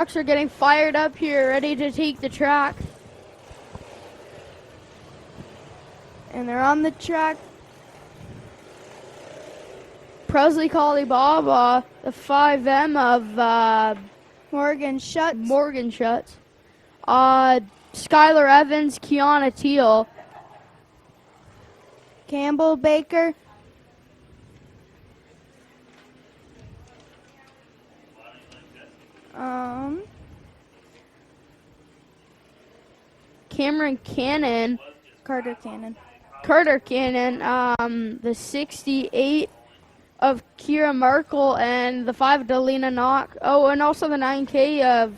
Trucks are getting fired up here, ready to take the track. And they're on the track. Presley Kalibaba, the 5M of Morgan Schutz. Skylar Evans, Kiana Teal. Campbell Baker. Cameron Cannon. Carter Cannon. The 68 of Kira Merkel and the 5 Delina Knock. Oh, and also the 9K of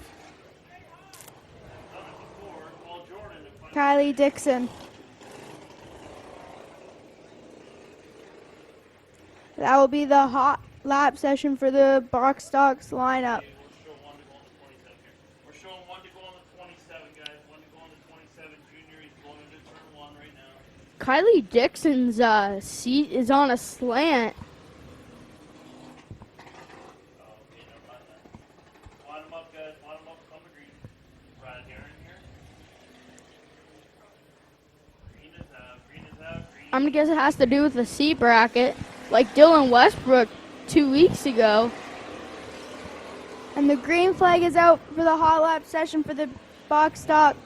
Kylie Dixon. That will be the hot lap session for the box stocks lineup. We're showing one to go on the 27, guys. One to go on the 27 junior. He's going into turn 1 right now. Kylie Dixon's seat is on a slant. Line them up, guys. Line them up. Come to green. Right here and here. Green is out. Green is out. Green. I'm gonna guess it has to do with the seat bracket, like Dylan Westbrook 2 weeks ago. And the green flag is out for the hot lap session for the box stocks.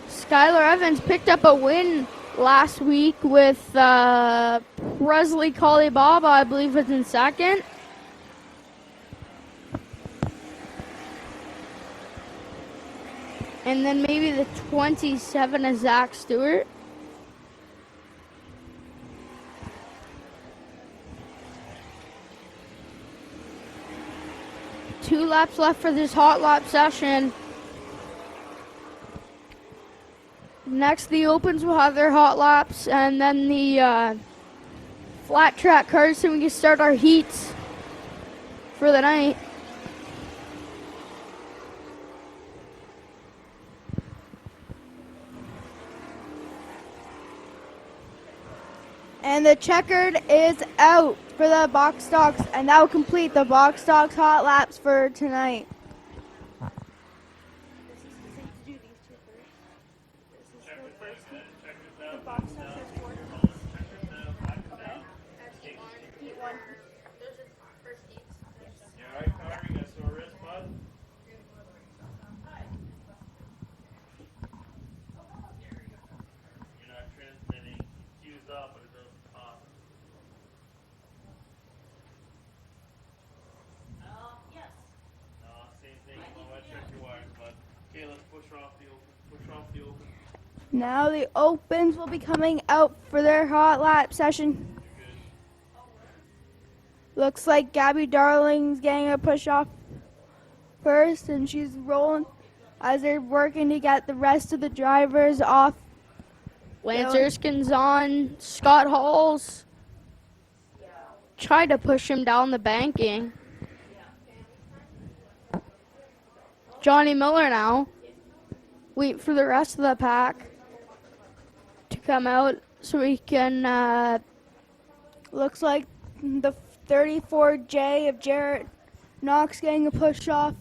Skylar Evans picked up a win last week with Presley Kalibaba, I believe, was in second. And then maybe the 27 is Zach Stewart. Two laps left for this hot lap session. Next, the Opens will have their hot laps, and then the flat track cars, so we can start our heats for the night. And the checkered is out for the box stocks, and that will complete the box stocks hot laps for tonight. Now the Opens will be coming out for their hot lap session. Looks like Gabby Darling's getting a push off first, and she's rolling as they're working to get the rest of the drivers off. Lance Erskine's on. Scott Halls tried to push him down the banking. Johnny Miller now. Wait for the rest of the pack to come out so we can, looks like the 34J of Jarrett Knox getting a push off.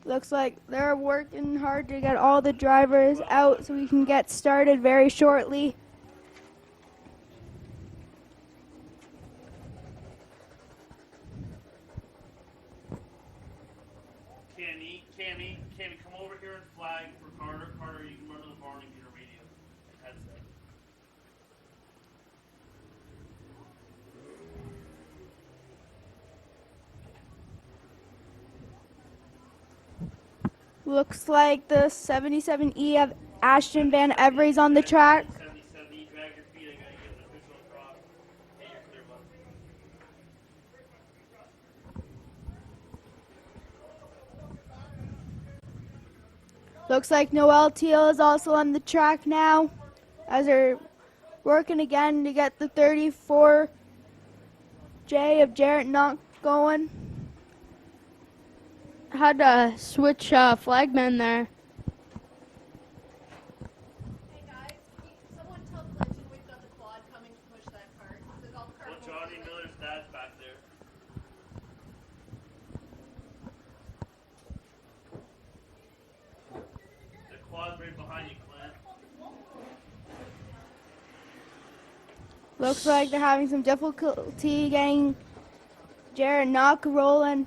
Looks like they're working hard to get all the drivers out so we can get started very shortly. Cammy, come over here and flag for Carter. Carter, you can run to the barn and get a radio headset. Looks like the 77E of Ashton Van Every's on the track. 77E, drag your feet. I gotta get an official across. Hey, you're clear, bud. Looks like Noelle Teal is also on the track now as they're working again to get the 34J of Jarrett Knox going. Had to switch flagmen there. Hey guys, someone Looks like they're having some difficulty getting Jared Knock rolling.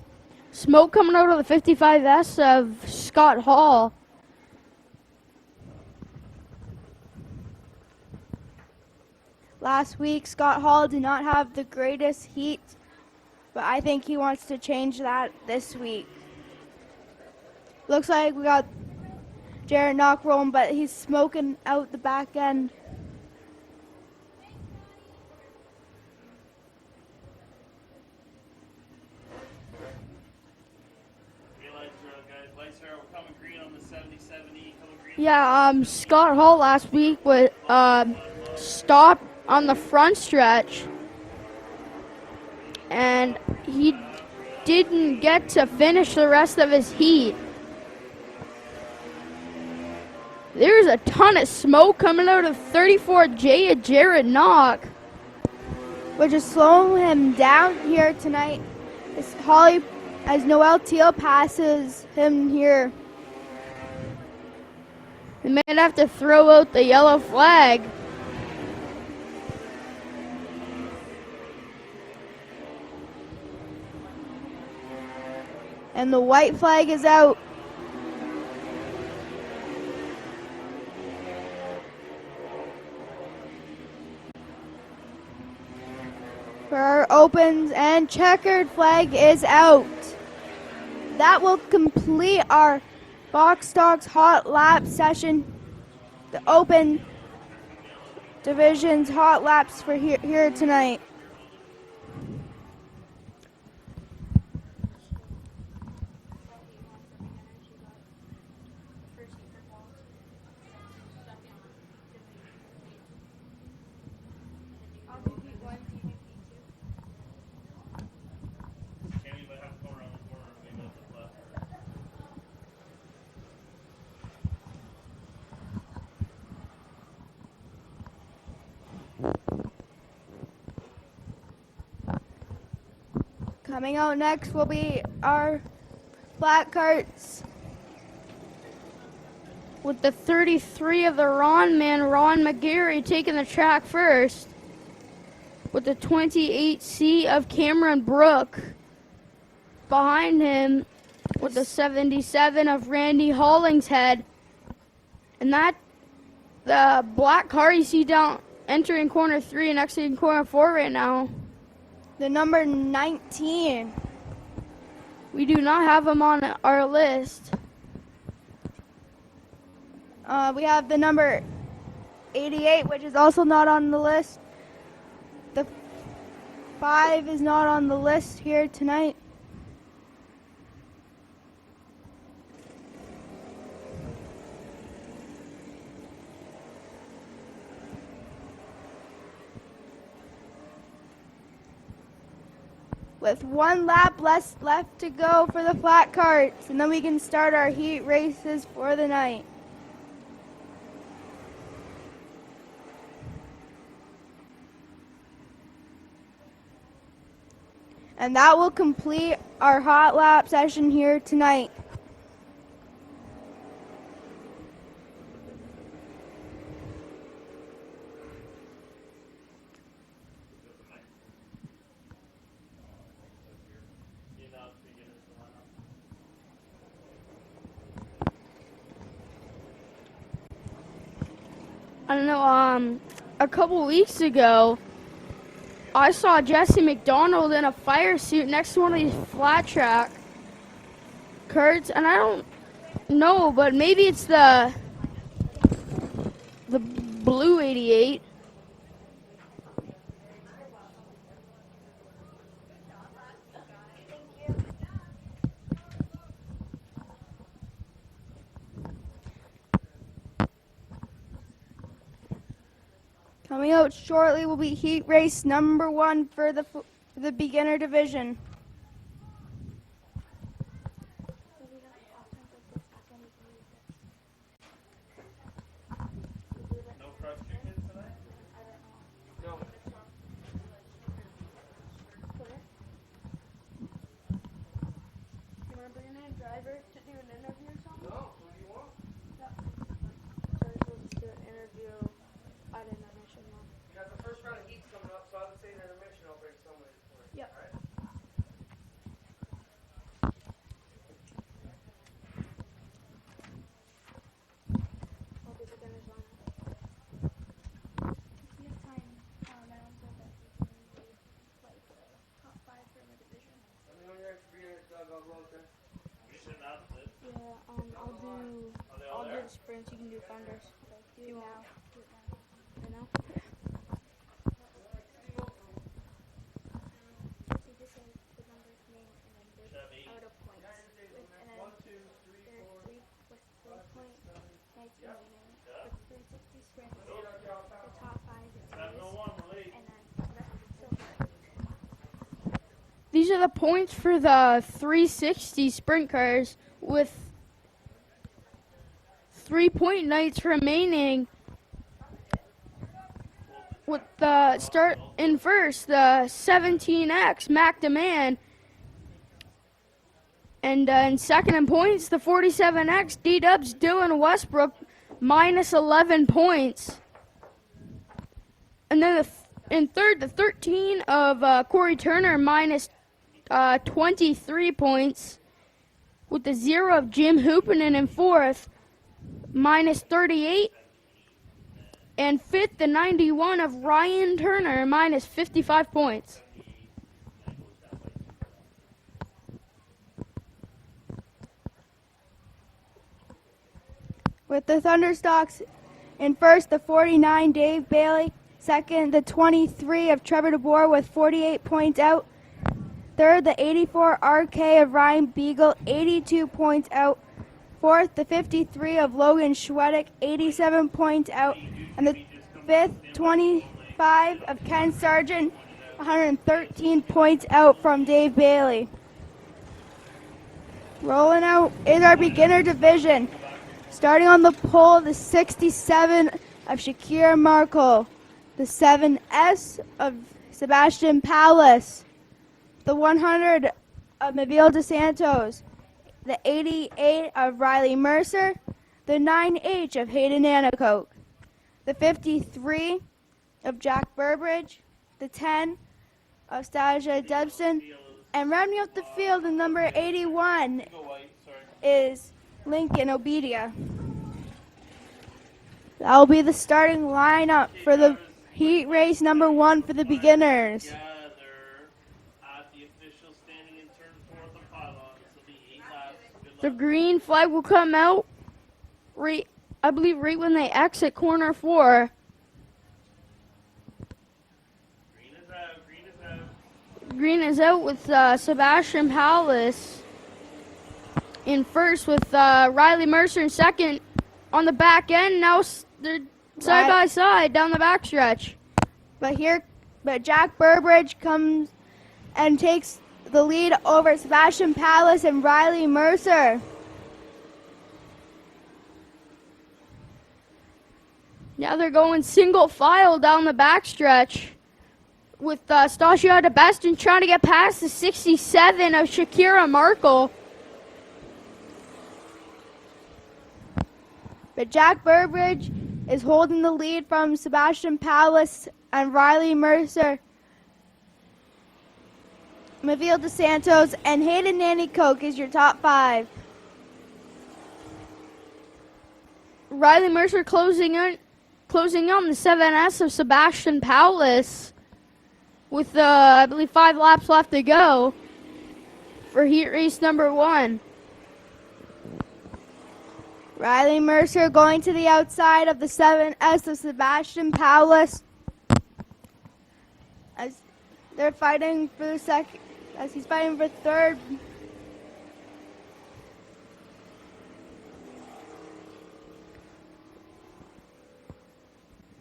Smoke coming out of the 55S of Scott Hall. Last week, Scott Hall did not have the greatest heat, but I think he wants to change that this week. Looks like we got Jared Knock rolling, but he's smoking out the back end. Yeah, Scott Hall last week was stopped on the front stretch, and he didn't get to finish the rest of his heat. There's a ton of smoke coming out of 34J of Jared Knock, which is slowing him down here tonight as Noel Teal passes him here. They might have to throw out the yellow flag. And the white flag is out. For our opens, and checkered flag is out. That will complete our Box Dogs Hot Lap session. The open division's hot laps for here tonight. Coming out next will be our flat carts. With the 33 of the Ron McGarry, taking the track first. With the 28C of Cameron Brook behind him, with the 77 of Randy Hollingshead. And that, the black car you see down entering corner 3 and exiting corner 4 right now. The number 19. We do not have him on our list. We have the number 88, which is also not on the list. The 5 is not on the list here tonight. With one lap left to go for the flat carts, and then we can start our heat races for the night. And that will complete our hot lap session here tonight. I don't know, a couple weeks ago, I saw Jesse McDonald in a fire suit next to one of these flat track carts, and I don't know, but maybe it's the blue 88. Coming out shortly will be heat race number 1 for the beginner division. No crushed chicken tonight? No. You want to bring in a driver to do an interview or something? No, what do you want? Let's do an interview at Intermission. You got the first round of heats coming These are the points for the 360 sprint cars with 3-point nights remaining. With the start in first, the 17X Mac Demand. And in second in points, the 47X D-Dubs Dylan Westbrook minus 11 points. And then in third, the 13 of Corey Turner minus 23 points. With the 0 of Jim Hoopinen in fourth, minus 38. And fifth, the 91 of Ryan Turner, minus 55 points. With the Thunderstocks in first, the 49, Dave Bailey. Second, the 23 of Trevor DeBoer with 48 points out. Third, the 84 RK of Ryan Beagle, 82 points out. Fourth, the 53 of Logan Schwedick, 87 points out. And the fifth, 25 of Ken Sargent, 113 points out from Dave Bailey. Rolling out is our beginner division. Starting on the pole, the 67 of Shakira Markle, the 7S of Sebastian Pallas, the 100 of Mavil DeSantos, the 88 of Riley Mercer, the 9H of Hayden Anacoke, the 53 of Jack Burbridge, the 10 of Stasia Debson, and rounding up the field, the number 81 is Lincoln Obedia. That will be the starting lineup for the heat race number 1 for the beginners. Gather at the official standing in turn 4 of the pylon. This will be 8 laps. Good The luck. green flag will come out, I believe, right when they exit corner 4. Green is out. Green is out. Green is out with Sebastian Pallas in first, with Riley Mercer in second. On the back end, now they're side by side down the backstretch. But Jack Burbridge comes and takes the lead over Sebastian Pallas and Riley Mercer. Now they're going single file down the backstretch with Stasia DeBeston trying to get past the 67 of Shakira Markle. But Jack Burbridge is holding the lead from Sebastian Pallas and Riley Mercer. Mavil DeSantos and Hayden Anacoke is your top 5. Riley Mercer closing on the 7S of Sebastian Pallas with, I believe, 5 laps left to go for heat race number 1. Riley Mercer going to the outside of the 7S of Sebastian Pallas as they're fighting for the second, as he's fighting for third.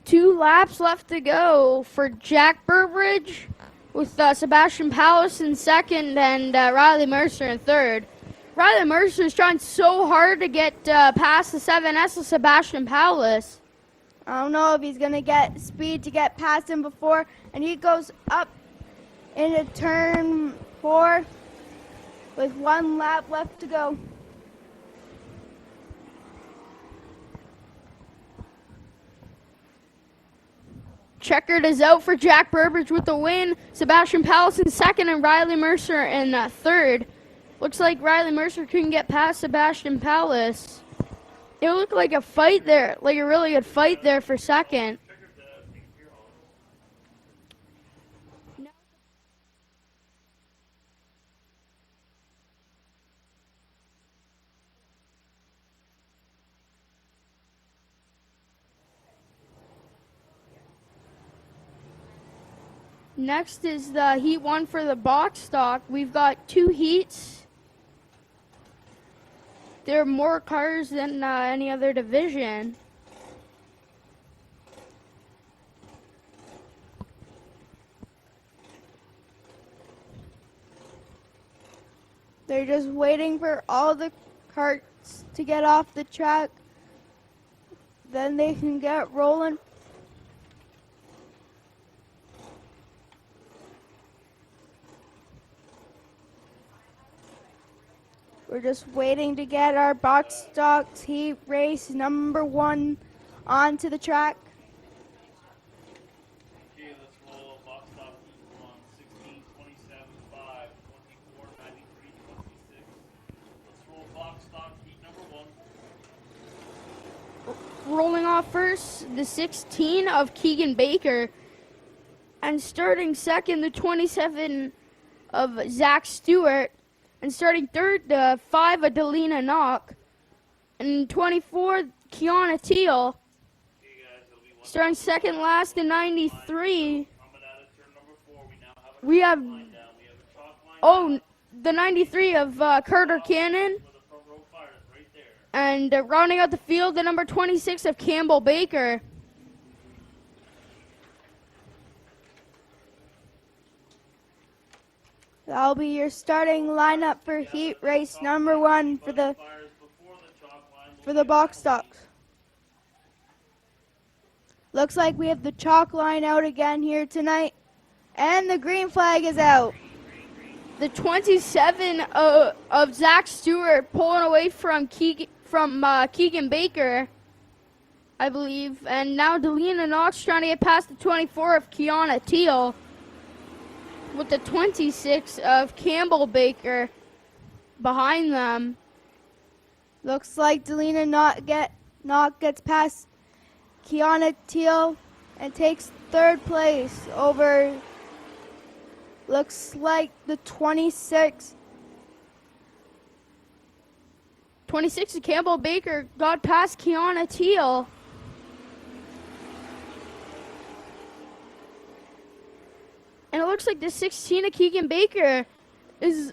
Two laps left to go for Jack Burbridge with Sebastian Pallas in second and Riley Mercer in third. Riley Mercer is trying so hard to get past the 7S of Sebastian Pallas. I don't know if he's going to get speed to get past him before, and he goes up into turn 4 with 1 lap left to go. Checkered is out for Jack Burbridge with the win. Sebastian Pallas in second and Riley Mercer in third. Looks like Riley Mercer couldn't get past Sebastian Pallas. It looked like a fight there, like a really good fight there for second. Next is the heat 1 for the box stock. We've got 2 heats. There are more cars than any other division. They're just waiting for all the carts to get off the track. Then they can get rolling. We're just waiting to get our box stocks heat race number 1 onto the track. Okay, let's roll box stop heat 1, 16, 27, 5, 24, 93, 26. Let's roll box stop heat number 1. Rolling off first, the 16 of Keegan Baker. And starting second, the 27 of Zach Stewart. And starting third, the 5 of Delina Knock. And 24, Kiana Teal. Okay, guys, it'll be one. Starting second last, the 93. Coming out of turn number 4, we now have a We have, line down. We have a chalk line down the 93 of Carter Cannon. for the front row fires right there. And rounding out the field, the number 26 of Campbell Baker. That'll be your starting lineup for heat race number 1 for the Fires before the chalk line. for the box stocks. Looks like we have the chalk line out again here tonight. And the green flag is out. The 27 of Zach Stewart pulling away from Keegan Baker, I believe. And now Delina Knox trying to get past the 24 of Kiana Teal with the 26 of Campbell Baker behind them. Looks like Delina not gets past Kiana Teal and takes third place over, looks like the 26 of Campbell Baker got past Kiana Teal. And it looks like the 16 of Keegan Baker is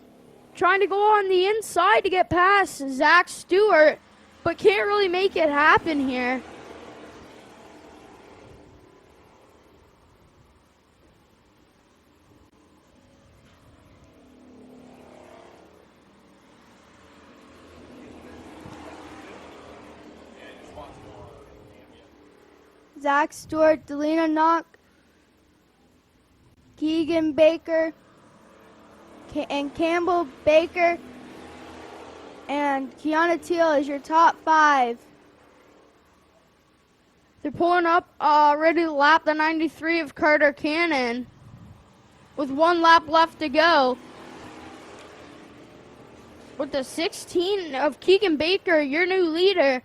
trying to go on the inside to get past Zach Stewart, but can't really make it happen here. Zach Stewart, Delina Knock, Keegan Baker, and Campbell Baker, and Kiana Teal is your top 5. They're pulling up, ready to lap the 93 of Carter Cannon with 1 lap left to go. With the 16 of Keegan Baker, your new leader.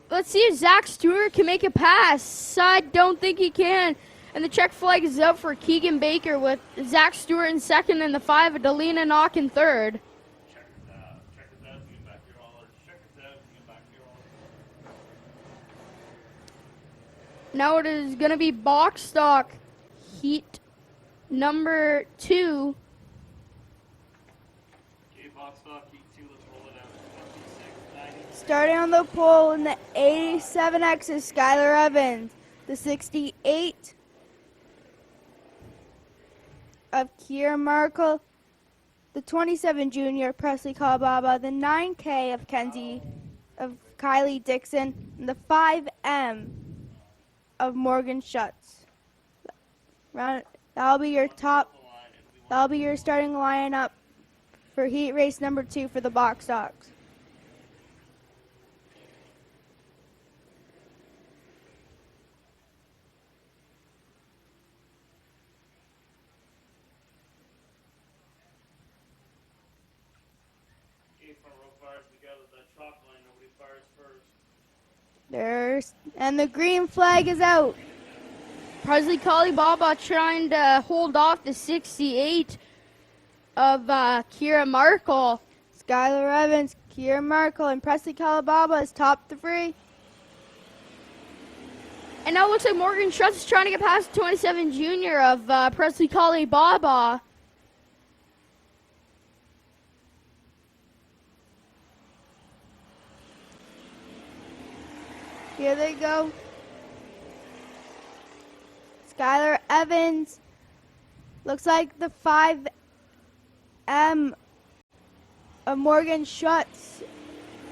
Let's see if Zach Stewart can make a pass. I don't think he can. And the check flag is up for Keegan Baker with Zach Stewart in second and the 5 of Delina Knock in third. Check it out. Check it out. Get back here, all. Check it out. Get back here, all. Now it is going to be box stock heat number 2. Okay, box stock heat 2. Let's roll it out. 26, 90. Starting on the pole in the 87X is Skylar Evans, the 68 of Kiera Markle, the 27 junior Presley Kalababa, the 9K of Kenzie of Kylie Dixon, and the 5M of Morgan Schutz. That'll be your starting lineup for heat race number 2 for the box stocks. And the green flag is out. Presley Kalibaba trying to hold off the 68 of Kiera Markle. Skylar Evans, Kiera Markle, and Presley Kalibaba is top 3. And now it looks like Morgan Schutz is trying to get past the 27 junior of Presley Kalibaba. Here they go. Skylar Evans. Looks like the 5M of Morgan Schutz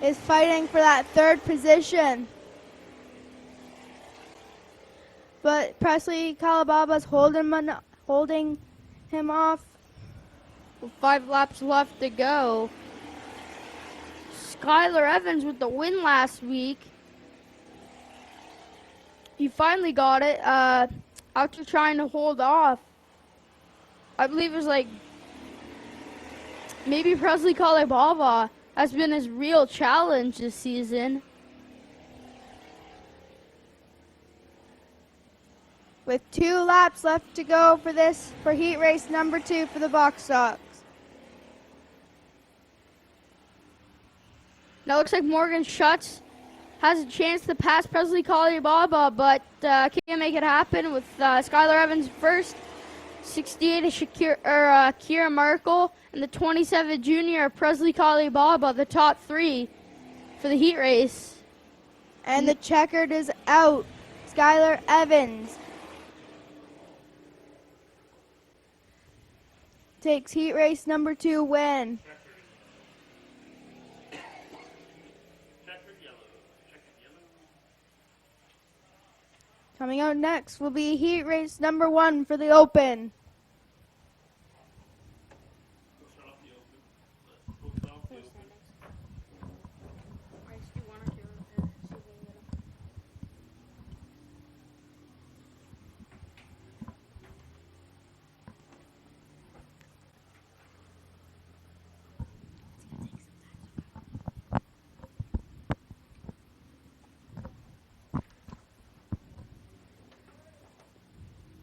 is fighting for that third position. But Presley Calababa's holding him off. With 5 laps left to go. Skylar Evans with the win last week. He finally got it after trying to hold off. I believe it was like maybe Presley Kalibaba has been his real challenge this season. With 2 laps left to go for heat race number 2 for the box stocks. Now it looks like Morgan Schutz has a chance to pass Presley Kalibaba, but can't make it happen with Skylar Evans first, 68 of Kira Markle, and the 27 junior of Presley Kalibaba, the top 3 for the heat race. And the checkered is out. Skylar Evans takes heat race number 2 win. Coming out next will be heat race number 1 for the Open.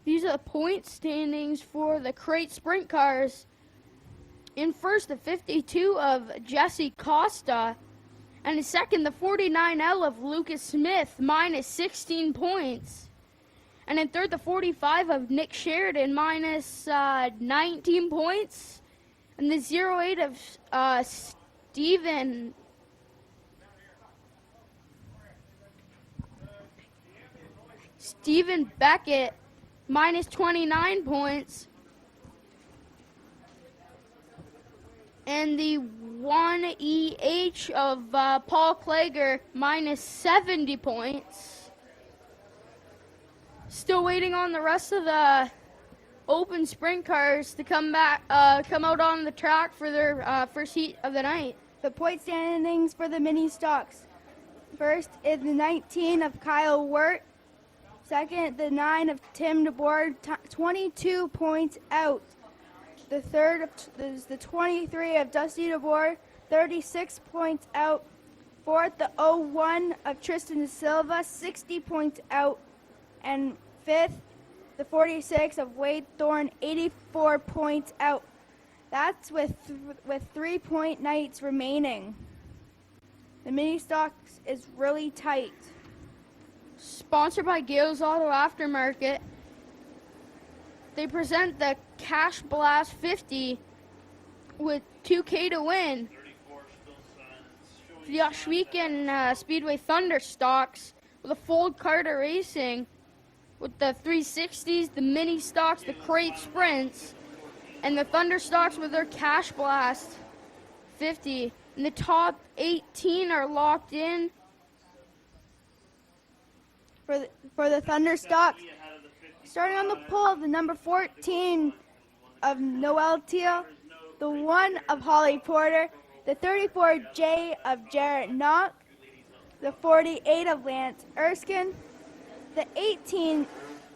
These are the point standings for the crate sprint cars. In first, the 52 of Jesse Costa. And in second, the 49L of Lucas Smith, minus 16 points. And in third, the 45 of Nick Sheridan, minus 19 points. And the 08 of Stephen Beckett, minus 29 points. And the 1EH of Paul Klager, minus 70 points. Still waiting on the rest of the Open sprint cars to come out on the track for their first heat of the night. The point standings for the mini stocks. First is the 19 of Kyle Wirt. Second, the 9 of Tim DeBoer, 22 points out. The third is the 23 of Dusty DeBoer, 36 points out. Fourth, the 01 of Tristan De Silva, 60 points out. And fifth, the 46 of Wade Thorne, 84 points out. That's with 3-point nights remaining. The mini stocks is really tight. Sponsored by Gales Auto Aftermarket. They present the Cash Blast 50 with 2K to win. The Ohsweken Speedway Thunder stocks with a Fold Carter Racing with the 360s, the mini stocks, the crate sprints, and the Thunder stocks with their Cash Blast 50. And the top 18 are locked in. For the Thunder stocks, starting on the pole, the number 14 of Noel Teal, the 1 of Holly Porter, the 34J of Jarrett Knock, the 48 of Lance Erskine, the 18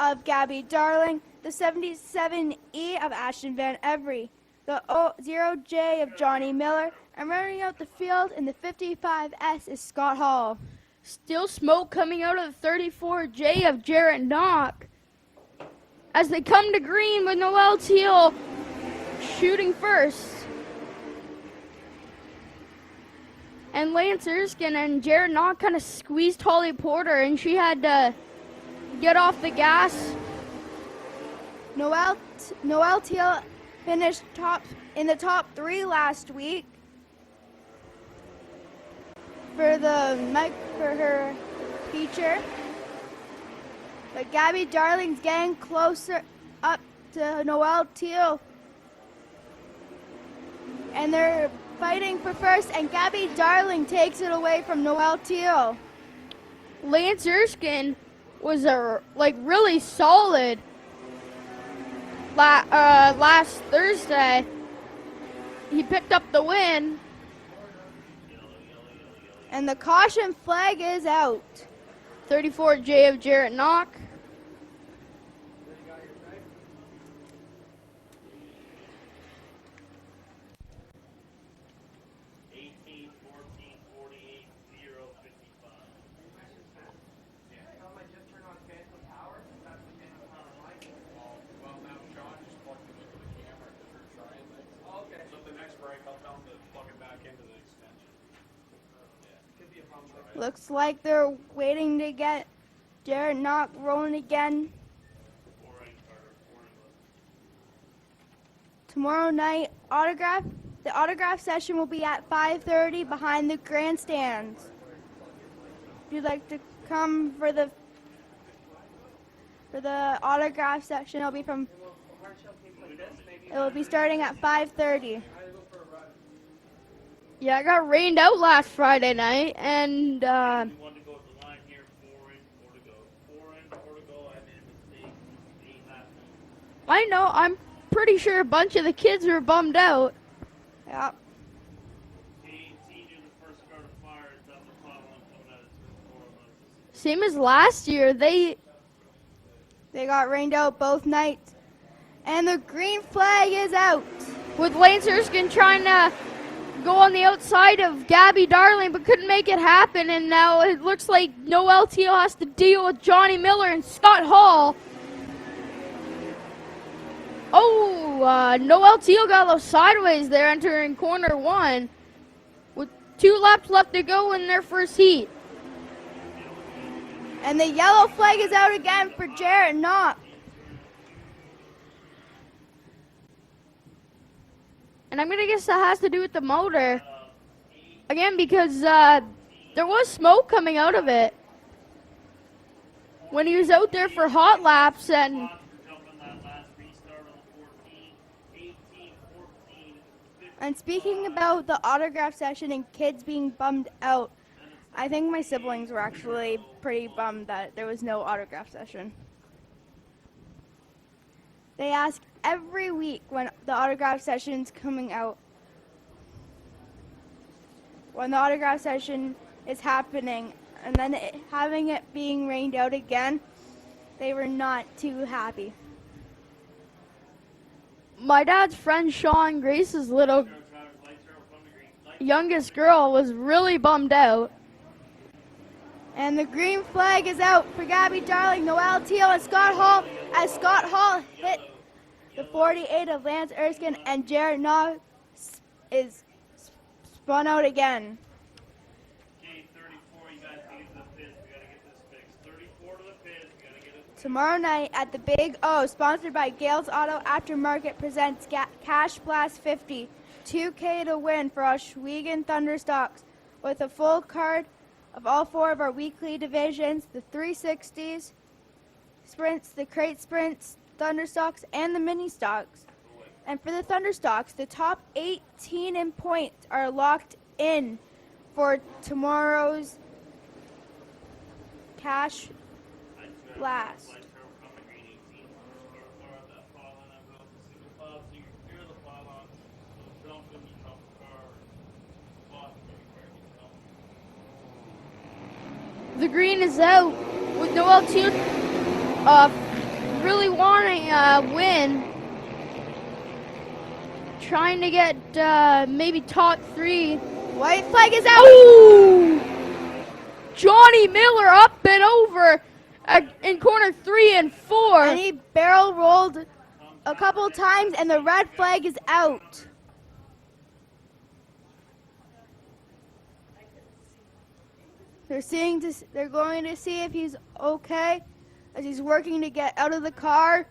of Gabby Darling, the 77E of Ashton Van Every, the 0J of Johnny Miller, and running out the field in the 55S is Scott Hall. Still smoke coming out of the 34J of Jarrett Knock as they come to green with Noel Teal shooting first. And Lance Erskine and Jarrett Knock kind of squeezed Holly Porter, and she had to get off the gas. Noel Teal finished in the top 3 last week for her feature. But Gabby Darling's getting closer up to Noel Teal. And they're fighting for first, and Gabby Darling takes it away from Noel Teal. Lance Erskine was really solid last Thursday. He picked up the win. And the caution flag is out. 34J of Jarrett Knock. Looks like they're waiting to get Jared Knock rolling again. Tomorrow night, the autograph session will be at 5:30 behind the grandstands. If you'd like to come for the autograph section, it will be starting at 5:30. Yeah, I got rained out last Friday night, and Want to go to the line here, 4 in, 4 to go. 4 in, 4 to go. I made a mistake. 8 left. I know, I'm pretty sure a bunch of the kids were bummed out. Yep. Senior, the first car to fire. It's up the following coming out of turn 4 of us. Same as last year, they got rained out both nights. And the green flag is out. with Lance Erskine trying to go on the outside of Gabby Darling, but couldn't make it happen, and now it looks like Noel Teal has to deal with Johnny Miller and Scott Hall. Noel Teal got a little sideways there entering corner 1 with 2 laps left to go in their first heat. And the yellow flag is out again for Jarrett Knock. And I'm going to guess that has to do with the motor. Again, because there was smoke coming out of it when he was out there for hot laps. And speaking about the autograph session and kids being bummed out, I think my siblings were actually pretty bummed that there was no autograph session. They ask every week when the autograph session's coming out. When the autograph session is happening, and then having it being rained out again, they were not too happy. my dad's friend Sean Grace's little youngest girl was really bummed out. And the green flag is out for Gabby Darling, Noel Teal, and Scott Hall, as Scott Hall hit the 48 of Lance Erskine, and Jared Knox is spun out again. Okay, 34, you guys get to the pits. We gotta get this fixed. 34 to the pits. We gotta get it fixed. Tomorrow night at the Big O, sponsored by Gales Auto Aftermarket, presents Cash Blast 50, $2K to win for Ohsweken Thunderstocks, with a full card of all 4 of our weekly divisions, the 360s, sprints, the crate sprints, Thunderstocks, and the mini stocks. And for the Thunderstocks, the top 18 in points are locked in for tomorrow's Cash Blast. The green is out with Noel Teal really wanting a win. Trying to get maybe top 3. White flag is out. Ooh! Johnny Miller up and over in corner 3 and 4. And he barrel rolled a couple times, and the red flag is out. They're going to see if he's okay as he's working to get out of the car.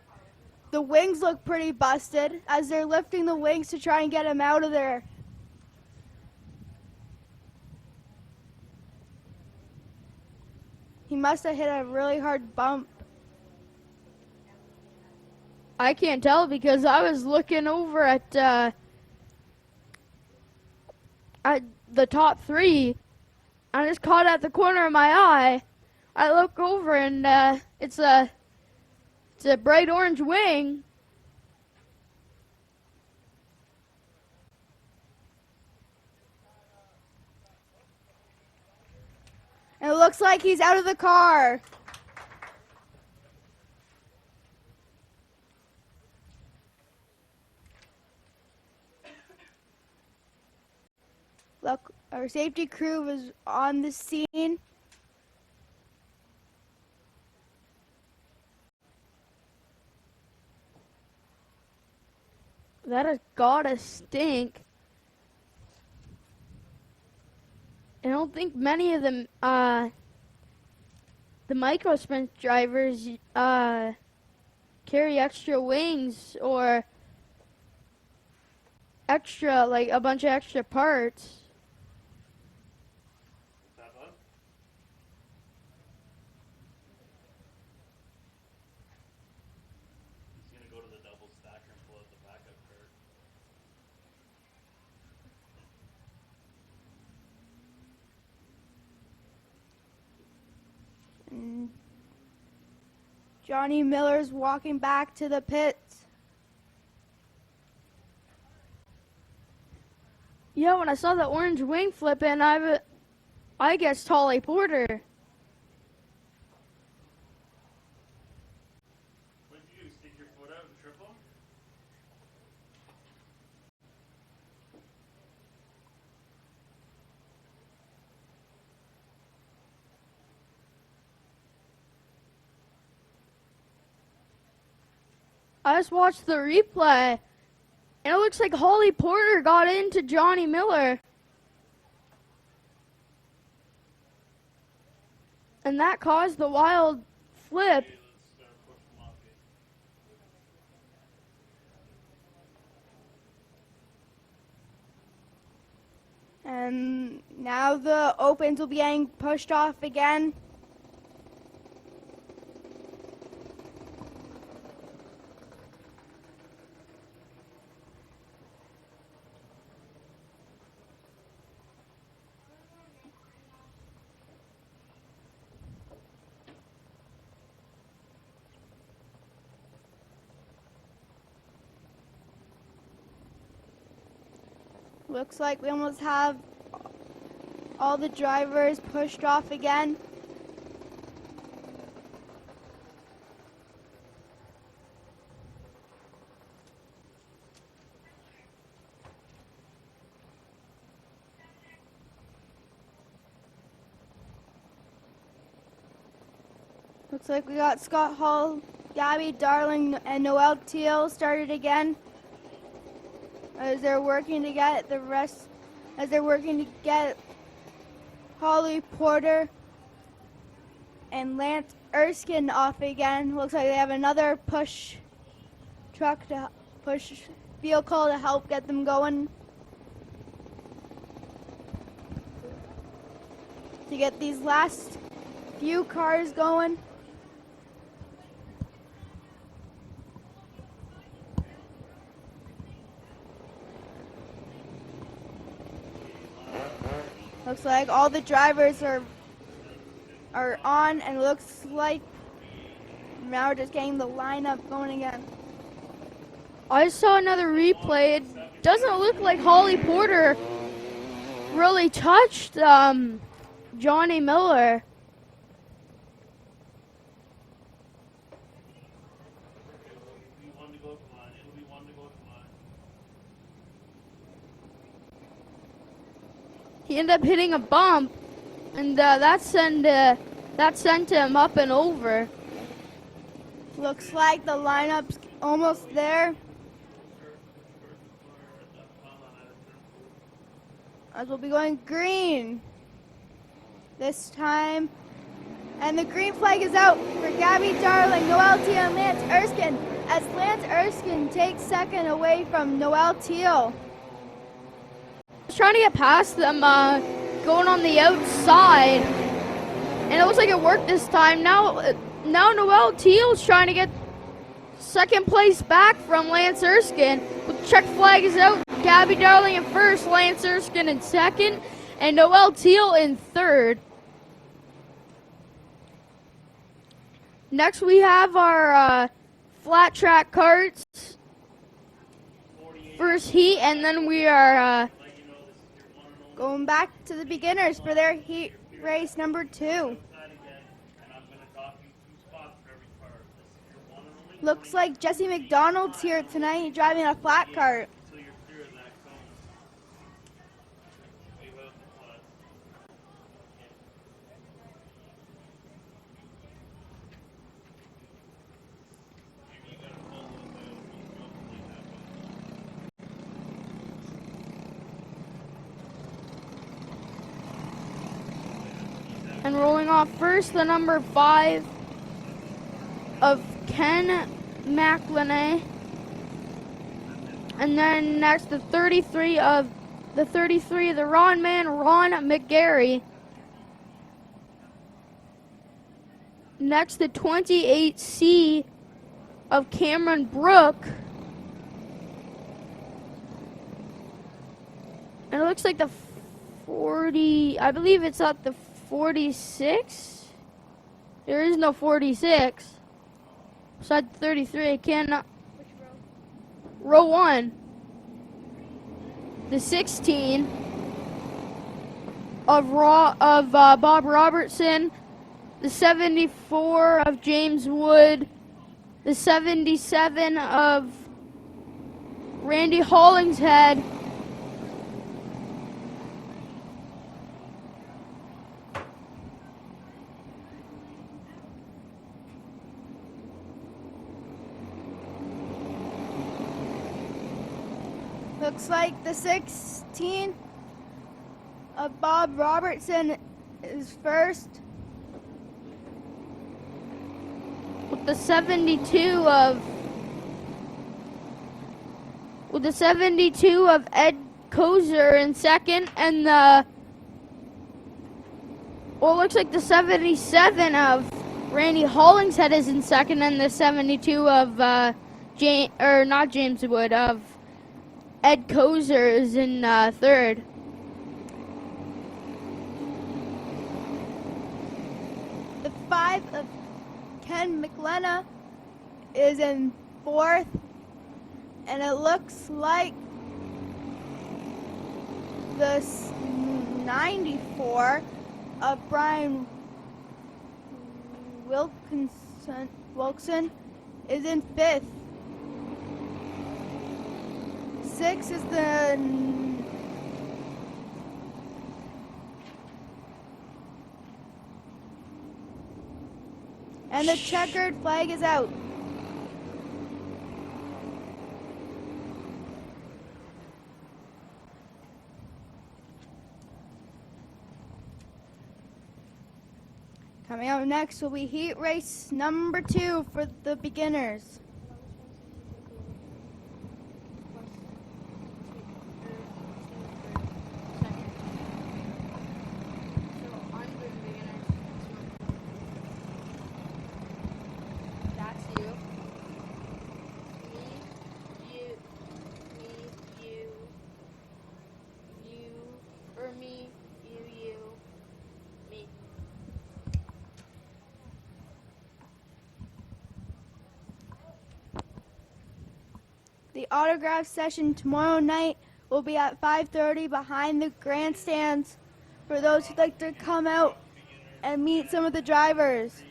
The wings look pretty busted as they're lifting the wings to try and get him out of there. He must have hit a really hard bump. I can't tell because I was looking over at the top three. I just caught it at the corner of my eye. I look over and it's a bright orange wing. And it looks like he's out of the car. Look, our safety crew was on the scene. That has gotta stink. I don't think many of them, the micro sprint drivers, carry extra wings or extra, like a bunch of extra parts. That bud? He's gonna go to the double stacker and pull out the backup card. And Johnny Miller's walking back to the pits. Yeah, when I saw the orange wing flipping, I guessed Holly Porter. What did you do? Stick your foot out and trip him? I just watched the replay, and it looks like Holly Porter got into Johnny Miller. And that caused the wild flip. Okay, let's start pushing him off it. And now the opens will be getting pushed off again. Looks like we almost have all the drivers pushed off again. Looks like we got Scott Hall, Gabby Darling, and Noelle Teal started again. As they're working to get Holly Porter and Lance Erskine off again. Looks like they have another push vehicle to help get them going. To get these last few cars going. Looks like all the drivers are on, and looks like now we're just getting the lineup going again. I saw another replay. It doesn't look like Holly Porter really touched Johnny Miller. It'll be one to go, come on. It'll be one to go, come on. He ended up hitting a bump, and that sent him up and over. Looks like the lineup's almost there. As we'll be going green this time. And the green flag is out for Gabby Darling, Noelle Teal, and Lance Erskine, as Lance Erskine takes second away from Noelle Teal. I was trying to get past them going on the outside, and it looks like it worked this time. Now Noelle Teal's trying to get second place back from Lance Erskine. But the check flag is out Gabby Darling in first, Lance Erskine in second, and Noel Teal in third. Next we have our flat track karts. First heat, and then we are Going back to the beginners for their heat race number 2. Looks like Jesse McDonald's here tonight driving a flat cart. and rolling off first, the number 5 of Ken McLenay. And then next, the 33 of the Ron man, Ron McGarry. Next, the 28C of Cameron Brook. And it looks like the 40, I believe it's at the 46. There is no 46. Besides 33, I cannot. Which Row 1. The 16 of Bob Robertson. The 74 of James Wood. The 77 of Randy Hollingshead. Looks like the 16 of Bob Robertson is first. With the 72 of Ed Kozer in second, and the it looks like the 77 of Randy Hollingshead is in second, and the 72 of not James Wood, of Ed Kozer is in third. The 5 of Ken McLenna is in fourth, and it looks like the 94 of Brian Wilson is in fifth. 6 is the and the checkered flag is out. Coming out next will be heat race number 2 for the beginners. The autograph session tomorrow night will be at 5:30 behind the grandstands for those who'd like to come out and meet some of the drivers.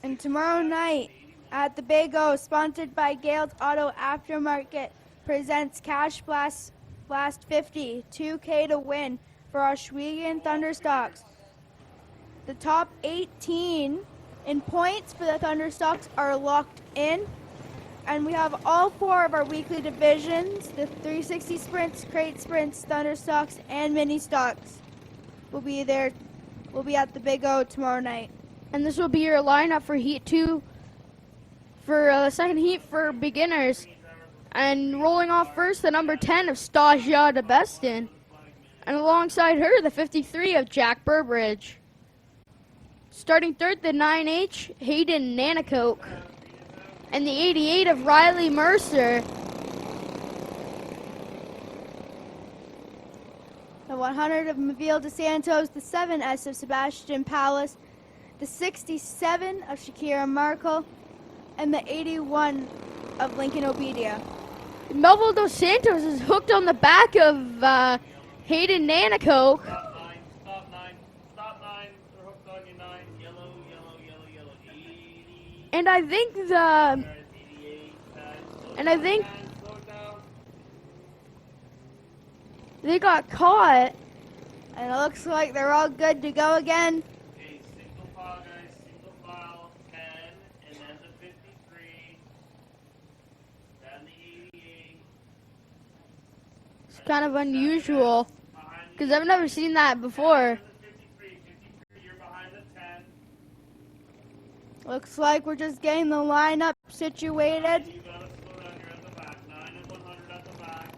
And tomorrow night at the Big O, sponsored by Gale's Auto Aftermarket, presents Cash Blast 50, 2K to win for Ohsweken Thunderstocks. The top 18 in points for the Thunderstocks are locked in, and we have all 4 of our weekly divisions, the 360 sprints, crate sprints, Thunderstocks, and mini stocks will be there. Will be at the Big O tomorrow night. And this will be your lineup for Heat 2, for the second heat for beginners. And rolling off first, the number 10 of Stasia DeBeston. And alongside her, the 53 of Jack Burbridge. Starting third, the 9H, Hayden Nanakoke. and the 88 of Riley Mercer. The 100 of Maville de Santos, the 7S of Sebastian Palace, the 67 of Shakira Markle, and the 81 of Lincoln Obedia. Melville dos Santos is hooked on the back of Hayden Nanacoke. Stop 9. Stop 9. Stop 9. They're hooked on you 9. Yellow, yellow, yellow, yellow. 80. And I think There's 88. 10. And I think- 10. Slow it down. they got caught. And it looks like they're all good to go again. Okay, single file, guys. Single file. 10. And then the 53. Then the 88. It's kind of unusual Behind because I've never seen that before. the 53. 53. You're behind the 10. Looks like we're just getting the lineup situated. You gotta slow down. You're at the back. 9 and 100 at the back.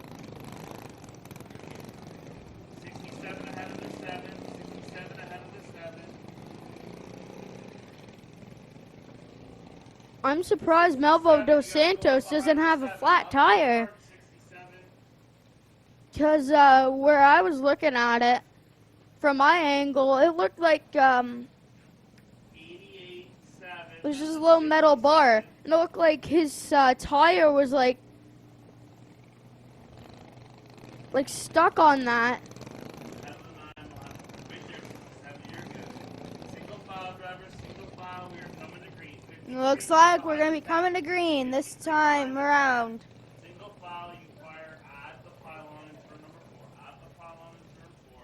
67 ahead of the 7. 67 ahead of the 7. I'm surprised Melville dos Santos doesn't have a flat tire 67. because where I was looking at it from my angle, it looked like 88, 7. there's just a little metal bar, and it looked like his tire was like stuck on that. Ahead of the 9 line. Right there. 7, you're good. Single file, drivers. Single file. We are coming to green. 53 Looks like we're going to be coming to green this time around. Single file, you fire at the pylon in turn number 4. At the pylon in turn 4.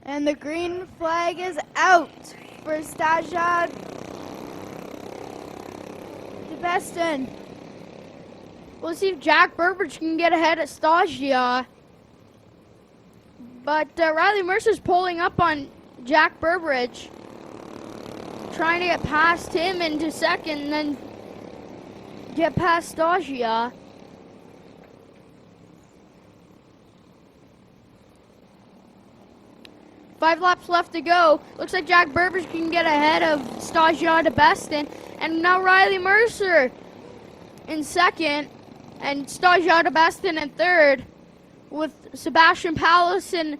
And the green flag is out for Stajad DeBeston. We'll see if Jack Burbridge can get ahead at Stagia. But Riley Mercer's pulling up on Jack Burbridge, trying to get past him into second and then get past Stagia. Five laps left to go. Looks like Jack Burbridge can get ahead of Stagia DeBeston. And now Riley Mercer in second and Stagia DeBeston in third, with Sebastian Palace in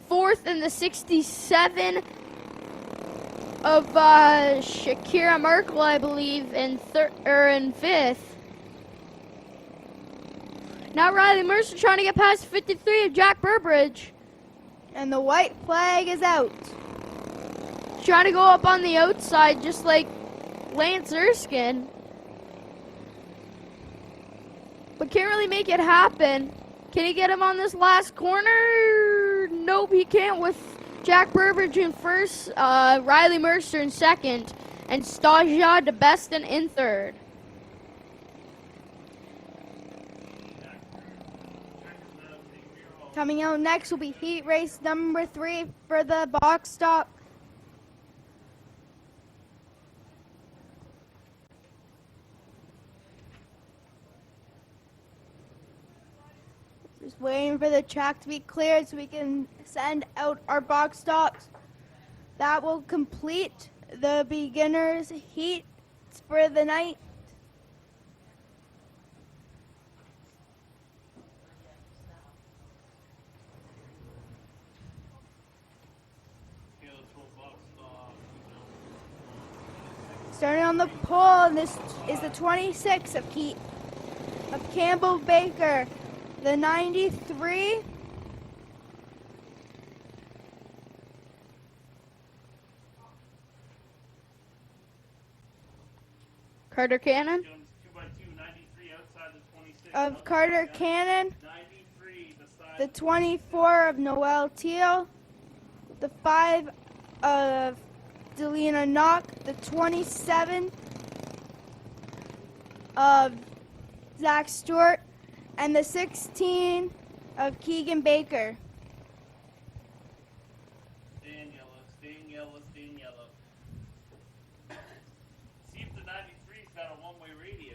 fourth and the 67 of Shakira Merkel, I believe, in fifth. Now Riley Mercer trying to get past 53 of Jack Burbridge. And the white flag is out. Trying to go up on the outside just like Lance Erskine. But can't really make it happen. Can he get him on this last corner? Nope, he can't, with Jack Burbridge in first, Riley Mercer in second, and Stagia DeBeston in third. Coming out next will be heat race number 3 for the box stop. Just waiting for the track to be cleared so we can send out our box stops. That will complete the beginners heat for the night. Starting on the pole, this is the 26 of Campbell Baker, the 93. Carter Cannon. 2x2, 93 outside the 26. Of Carter Cannon, 93 beside the 24 of Noel Teal, the 5 of Delina Knock, the 27 of Zach Stewart, and the 16 of Keegan Baker. Stay in yellow, stay in yellow, stay in yellow. See if the 93's got a one-way radio.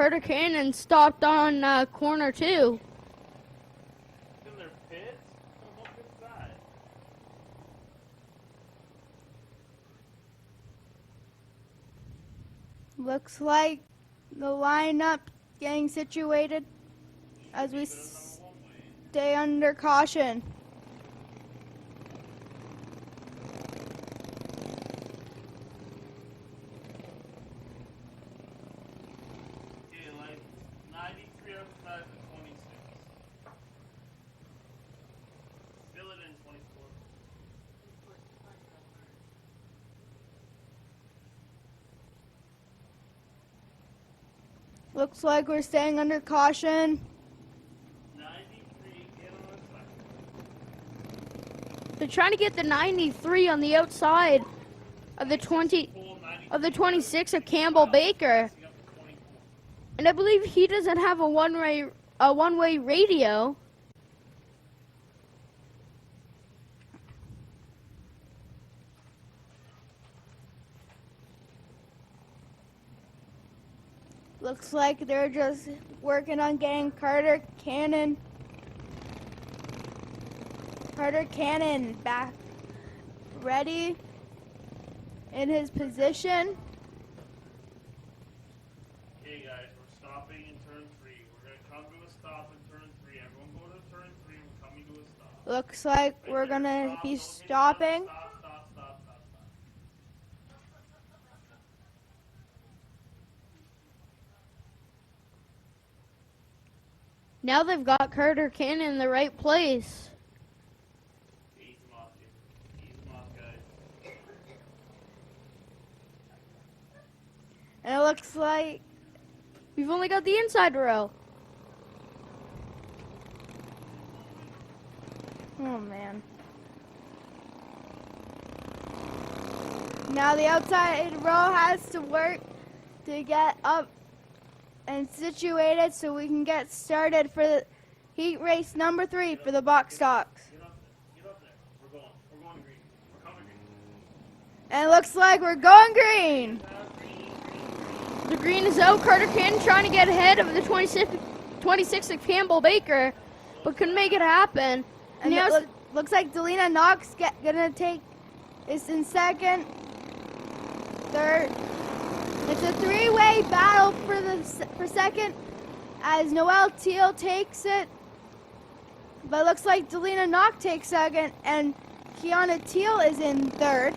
Carter Cannon stopped on corner 2. In their pits? What is that? Looks like the lineup getting situated as we stay under caution. Okay, like 93 outside the 26. Fill it in 24. Looks like we're staying under caution. 93, get on the side. They're trying to get the 93 on the outside of the 26 of Campbell Baker. And I believe he doesn't have a one-way radio. Looks like they're just working on getting Carter Cannon back ready in his position. Okay, guys, we're stopping in turn 3. We're going to come to a stop in turn 3. Everyone go to turn 3. We're coming to a stop. Looks like we're gonna be stopping. Stop. Now they've got Carter Cannon in the right place. Ease them off, guys. And it looks like We've only got the inside row. oh man. Now the outside row has to work to get up and situated so we can get started for the heat race number 3 for the box stocks. Get up there. We're going green. We're coming green. And it looks like we're going green. The green is out. Carter Cannon trying to get ahead of the 26 of Campbell Baker, but couldn't make it happen. And Now it looks like Delina Knox gonna take is in second, third. It's a 3-way battle for second as Noel Teal takes it. But it looks like Delina Knock takes second and Kiana Teal is in third.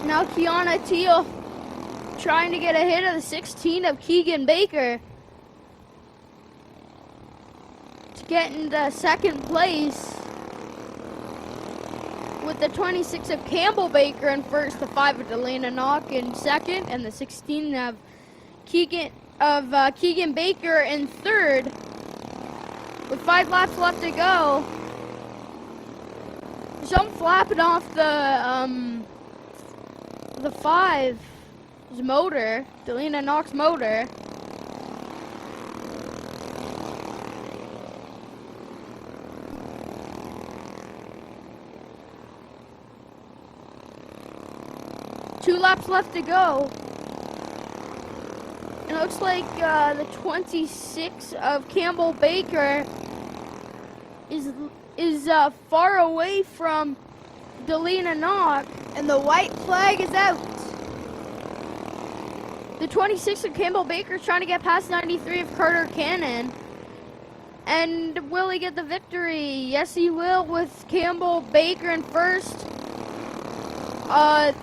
Now Kiana Teal trying to get ahead of the 16 of Keegan Baker to get into second place, with the 26 of Campbell Baker in first, the 5 of Delana Knock in second, and the 16 of Keegan Baker in third, with 5 laps left to go. Some flapping off the 5's motor, Delina Knox motor. Two laps left to go. And it looks like the 26 of Campbell Baker is far away from Delina Knock. And the white flag is out. The 26 of Campbell Baker is trying to get past 93 of Carter Cannon. And will he get the victory? Yes, he will, with Campbell Baker in first.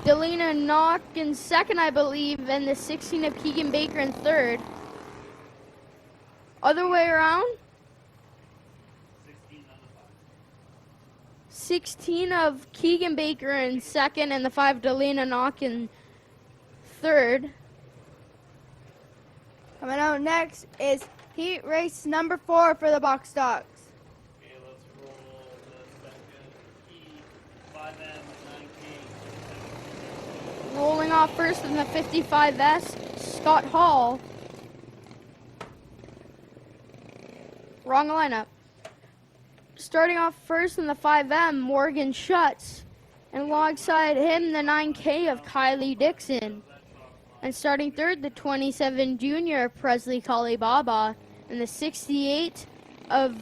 Delina Knock in second, I believe, and the 16 of Keegan Baker in third. Other way around? 16 of Keegan Baker in second, and the 5 Delina Knock in third. Coming out next is heat race number 4 for the box stocks. Okay, let's roll the second heat. 5M, 9K. Rolling off first in the 55S, Scott Hall. wrong lineup. Starting off first in the 5M, Morgan Schutz. And alongside him, the 9K of Kylie Dixon. And starting third, the 27 junior, Presley Kalibaba. And the 68 of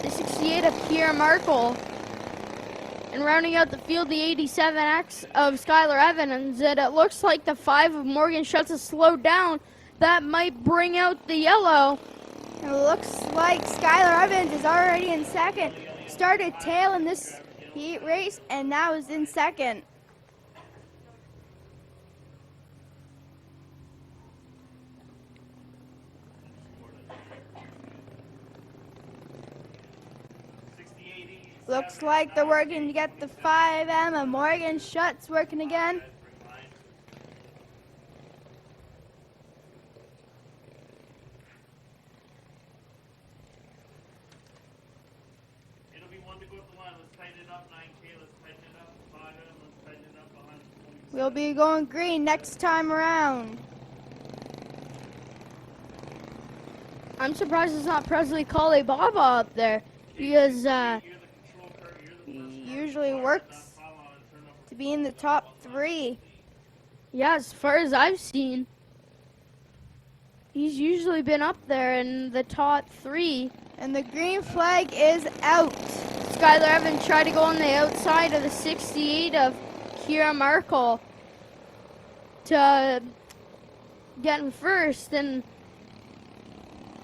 Kiera Markle. And rounding out the field, the 87X of Skylar Evans. And it looks like the 5 of Morgan Schutz has slowed down. That might bring out the yellow. It looks like Skylar Evans is already in second. Started tail in this heat race and now is in second. Looks like they're working to get the 5M of Morgan Schutz working again. It'll be one to go up the line. Let's tighten it up. 9K. Let's tighten it up. 5M. Let's tighten it up behind the 27. We'll be going green next time around. I'm surprised it's not Presley Kalibaba up there. Because He usually works to be in the top 3. yeah, as far as I've seen, he's usually been up there in the top 3. And the green flag is out. Skylar Evans tried to go on the outside of the 68 of Kiera Markle to get in first, and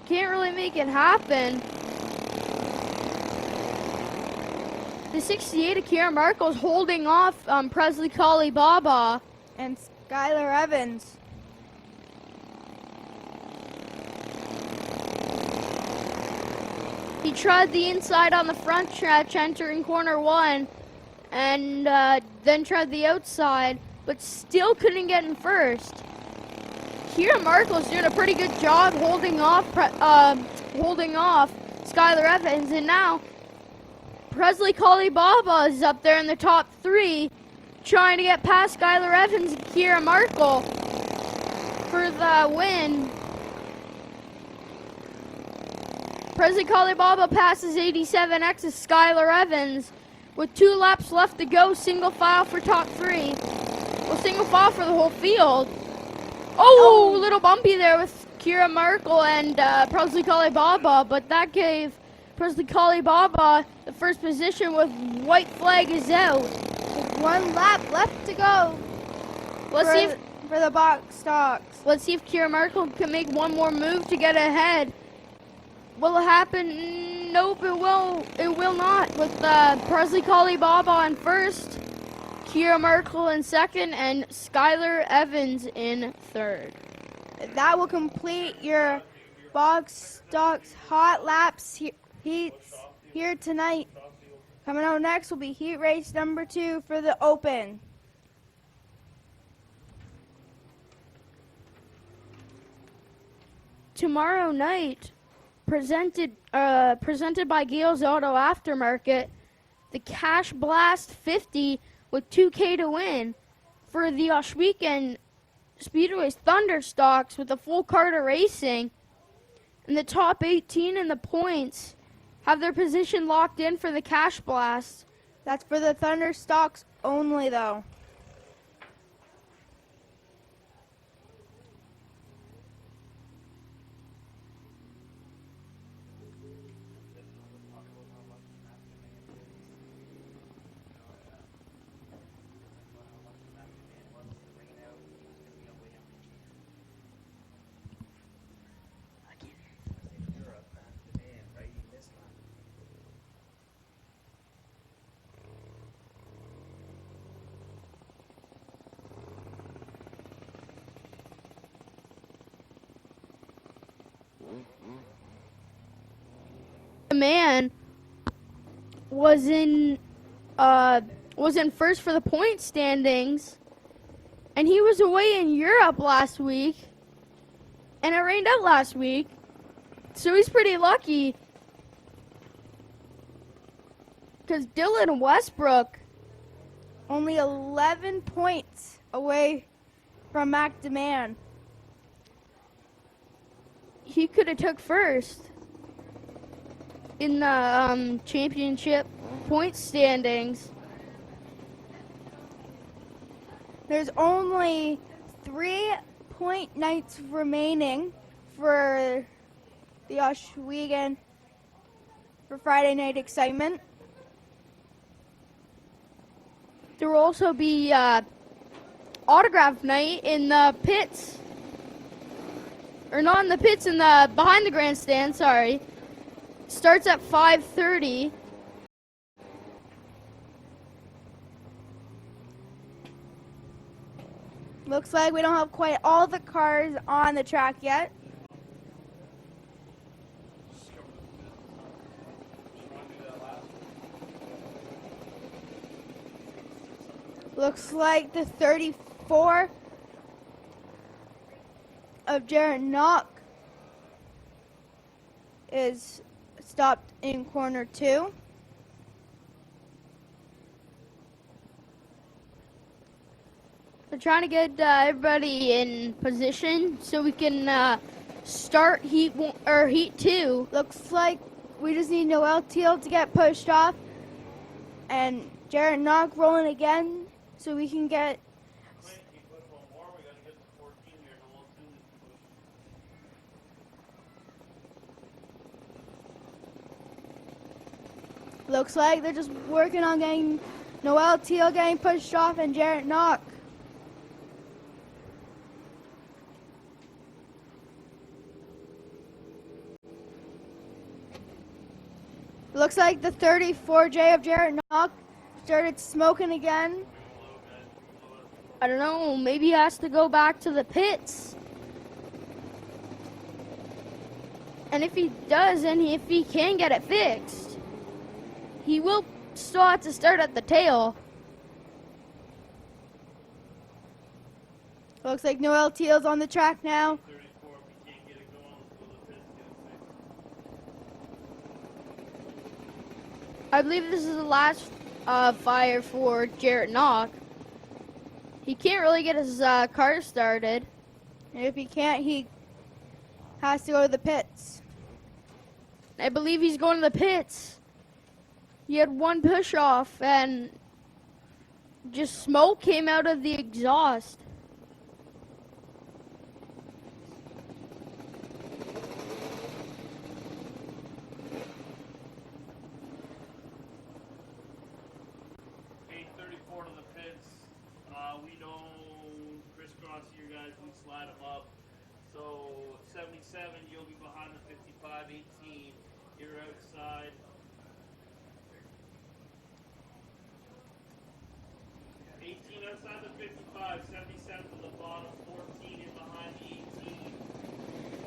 can't really make it happen. The 68 of Kiera Markle is holding off Presley Kalibaba. And Skylar Evans. He tried the inside on the front stretch entering corner 1 and then tried the outside, but still couldn't get in first. Kiera Markle's doing a pretty good job holding off Skylar Evans, and now Presley Kalibaba is up there in the top 3, trying to get past Skylar Evans and Kiera Markle for the win. Presley Kalibaba passes 87X's Skylar Evans with 2 laps left to go. Single file for top 3. Well, single file for the whole field. Oh, little bumpy there with Kiera Markle and Presley Kalibaba, but that gave Presley Kalibaba the first position with white flag is out. With 1 lap left to go for the box stocks. Let's see if Kiera Markle can make one more move to get ahead. Will it happen? Nope, it will not. With Presley Kalibaba in first, Kiera Markle in second, and Skylar Evans in third. That will complete your box stocks hot laps heats here tonight. Coming out next will be heat race number 2 for the Open. Tomorrow night, presented by Gale's Auto Aftermarket, the Cash Blast 50 with 2K to win for the Ohsweken Speedway's Thunder Stocks with a full cart of racing. And the top 18 in the points have their position locked in for the Cash Blast. That's for the Thunder stocks only, though. The man was in first for the point standings, and he was away in Europe last week, and it rained out last week, so he's pretty lucky. Because Dylan Westbrook, only 11 points away from Mac Demand. he could have took first in the championship point standings. There's only 3 point nights remaining for the Ohsweken for Friday Night Excitement. There will also be autograph night in the pits. Or not in the pits, in the behind the grandstand, sorry. Starts at 5:30. Looks like we don't have quite all the cars on the track yet. Looks like the 34 of Jarrett Knock is stopped in corner 2. We're trying to get everybody in position so we can start heat 2. Looks like we just need Noel Teal to get pushed off and Jarrett Knock rolling again so we can get looks like they're just working on getting Noel Teal getting pushed off and Jarrett Knock. Looks like the 34J of Jarrett Knock started smoking again. I don't know, maybe he has to go back to the pits. And if he does, and if he can get it fixed, he will still have to start at the tail. Looks like Noel Teal's on the track now. I believe this is the last fire for Jarrett Knock. He can't really get his car started. And if he can't, he has to go to the pits. I believe he's going to the pits. He had one push off and just smoke came out of the exhaust. We don't crisscross here, guys. We slide them up. So 77, you'll be behind the 55. 18, you're outside. 18 outside the 55. 77 to the bottom. 14 in behind the 18.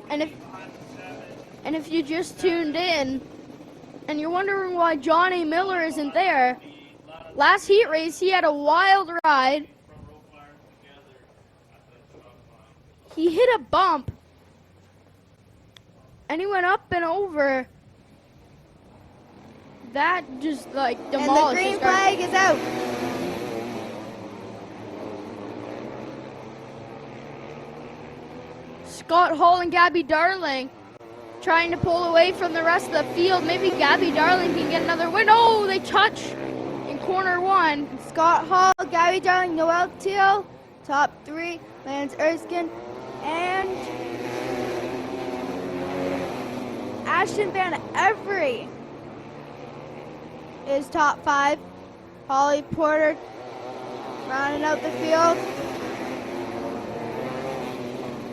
14 And behind the 7. And if you just tuned in and you're wondering why Johnny Miller isn't there, last heat race he had a wild ride. He hit a bump and he went up and over. That just like demolished. And the green his car. flag is out. Scott Hall and Gabby Darling trying to pull away from the rest of the field. Maybe Gabby Darling can get another win. Oh, they touch in corner 1. Scott Hall, Gabby Darling, Noel Teal, top 3, Lance Erskine, and Ashton Van Every is top 5. Holly Porter rounding out the field.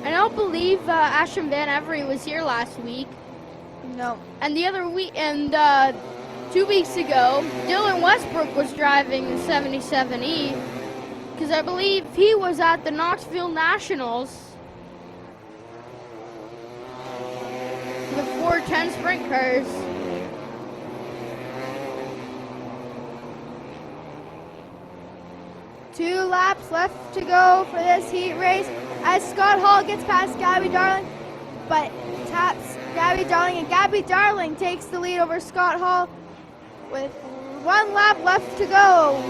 I don't believe Ashton Van Every was here last week. No. And the other week, and 2 weeks ago, Dylan Westbrook was driving the 77E because I believe he was at the Knoxville Nationals. The 410 sprint cars. Two laps left to go for this heat race as Scott Hall gets past Gabby Darling, but taps Gabby Darling, and Gabby Darling takes the lead over Scott Hall with 1 lap left to go.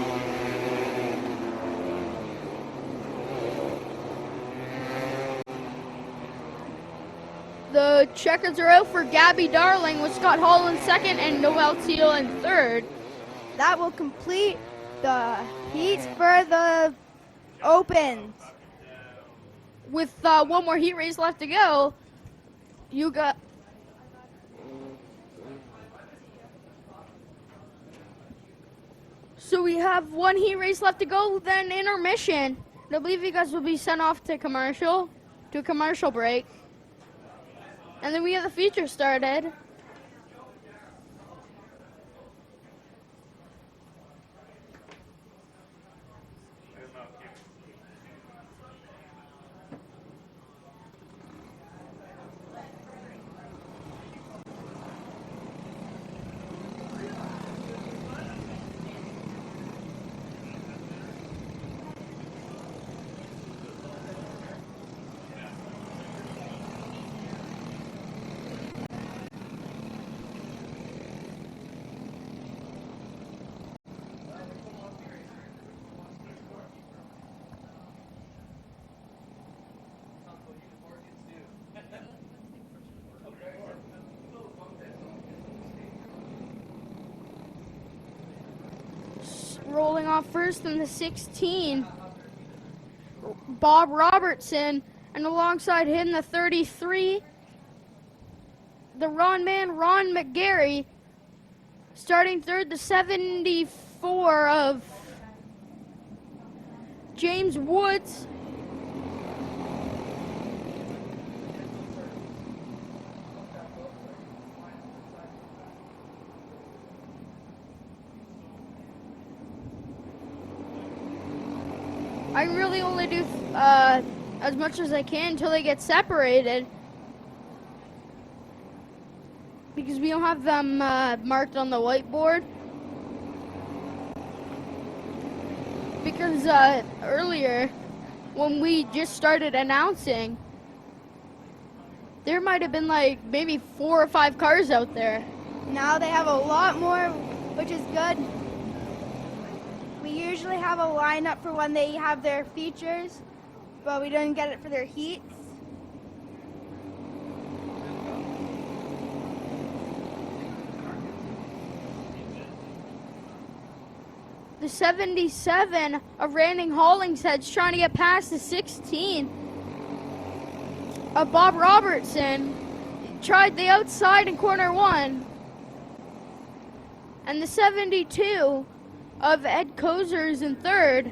The checkers are out for Gabby Darling with Scott Hall in second and Noel Teal in third. That will complete the heats for the Opens. With one more heat race left to go, you got... So we have one heat race left to go, then intermission. I believe you guys will be sent off to a commercial break. And then we have the feature started. Rolling off first in the 16, Bob Robertson, and alongside him the 33, the Ron McGarry. Starting third, the 74 of James Woods. I really only do as much as I can until they get separated, because we don't have them marked on the whiteboard. Because earlier, when we just started announcing, there might have been like maybe 4 or 5 cars out there. Now they have a lot more, which is good. We usually have a lineup for when they have their features, but we didn't get it for their heats. The 77 of Randy Hollingshead's trying to get past the 16 of Bob Robertson. Tried the outside in corner 1. And the 72 of Ed Kozers in third,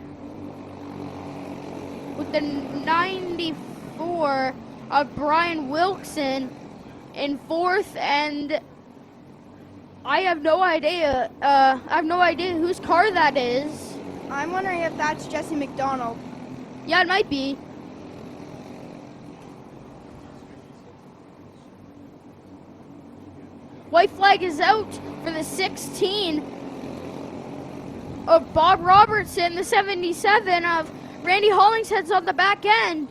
with the 94 of Brian Wilkson in fourth, and I have no idea. Whose car that is. I'm wondering if that's Jesse McDonald. Yeah, it might be. White flag is out for the 16 of Bob Robertson. The 77 of Randy Hollingshead's on the back end.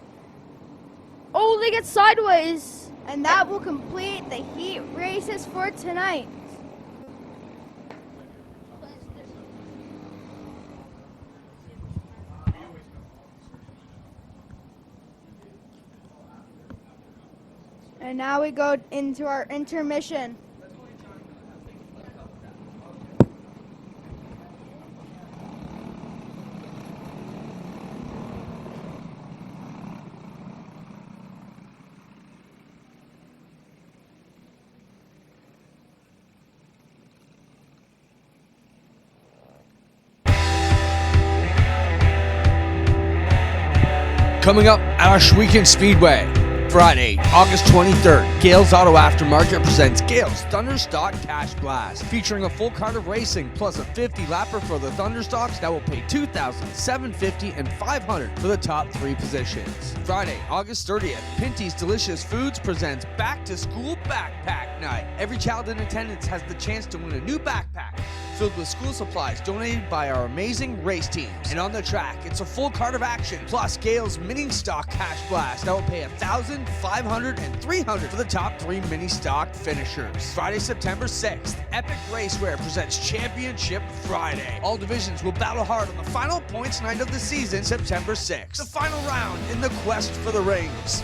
Oh, they get sideways. And that will complete the heat races for tonight. And now we go into our intermission. Coming up at Ohsweken Speedway, Friday, August 23rd, Gales Auto Aftermarket presents Gales Thunderstock Cash Blast, featuring a full card of racing plus a 50 lapper for the Thunderstocks that will pay $2,000, $750, and $500 for the top 3 positions. Friday, August 30th, Pinty's Delicious Foods presents Back to School Backpack Night. Every child in attendance has the chance to win a new backpack filled with school supplies donated by our amazing race teams. And on the track, it's a full card of action plus Gales Mini Stock Cash Blast that will pay $1,000, $500, and $300 for the top 3 mini stock finishers. Friday, September 6th, Epic Racewear presents Championship Friday. All divisions will battle hard on the final points night of the season, September 6th. The final round in the quest for the rings.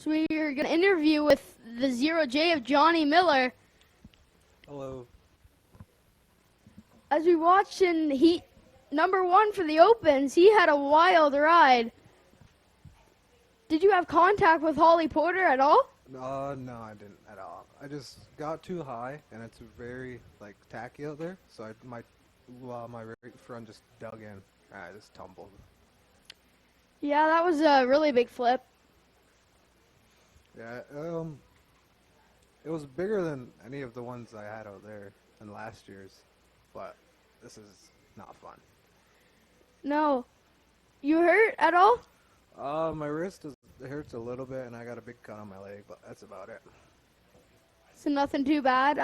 So we are going to interview with the 0J of Johnny Miller. Hello. As we watched in heat number 1 for the Opens, he had a wild ride. Did you have contact with Holly Porter at all? No, I didn't at all. I just got too high, and it's very tacky out there. So my right front just dug in, and I just tumbled. Yeah, that was a really big flip. Yeah, it was bigger than any of the ones I had out there in last year's, but this is not fun. No. You hurt at all? My wrist it hurts a little bit, and I got a big cut on my leg, but that's about it. So nothing too bad.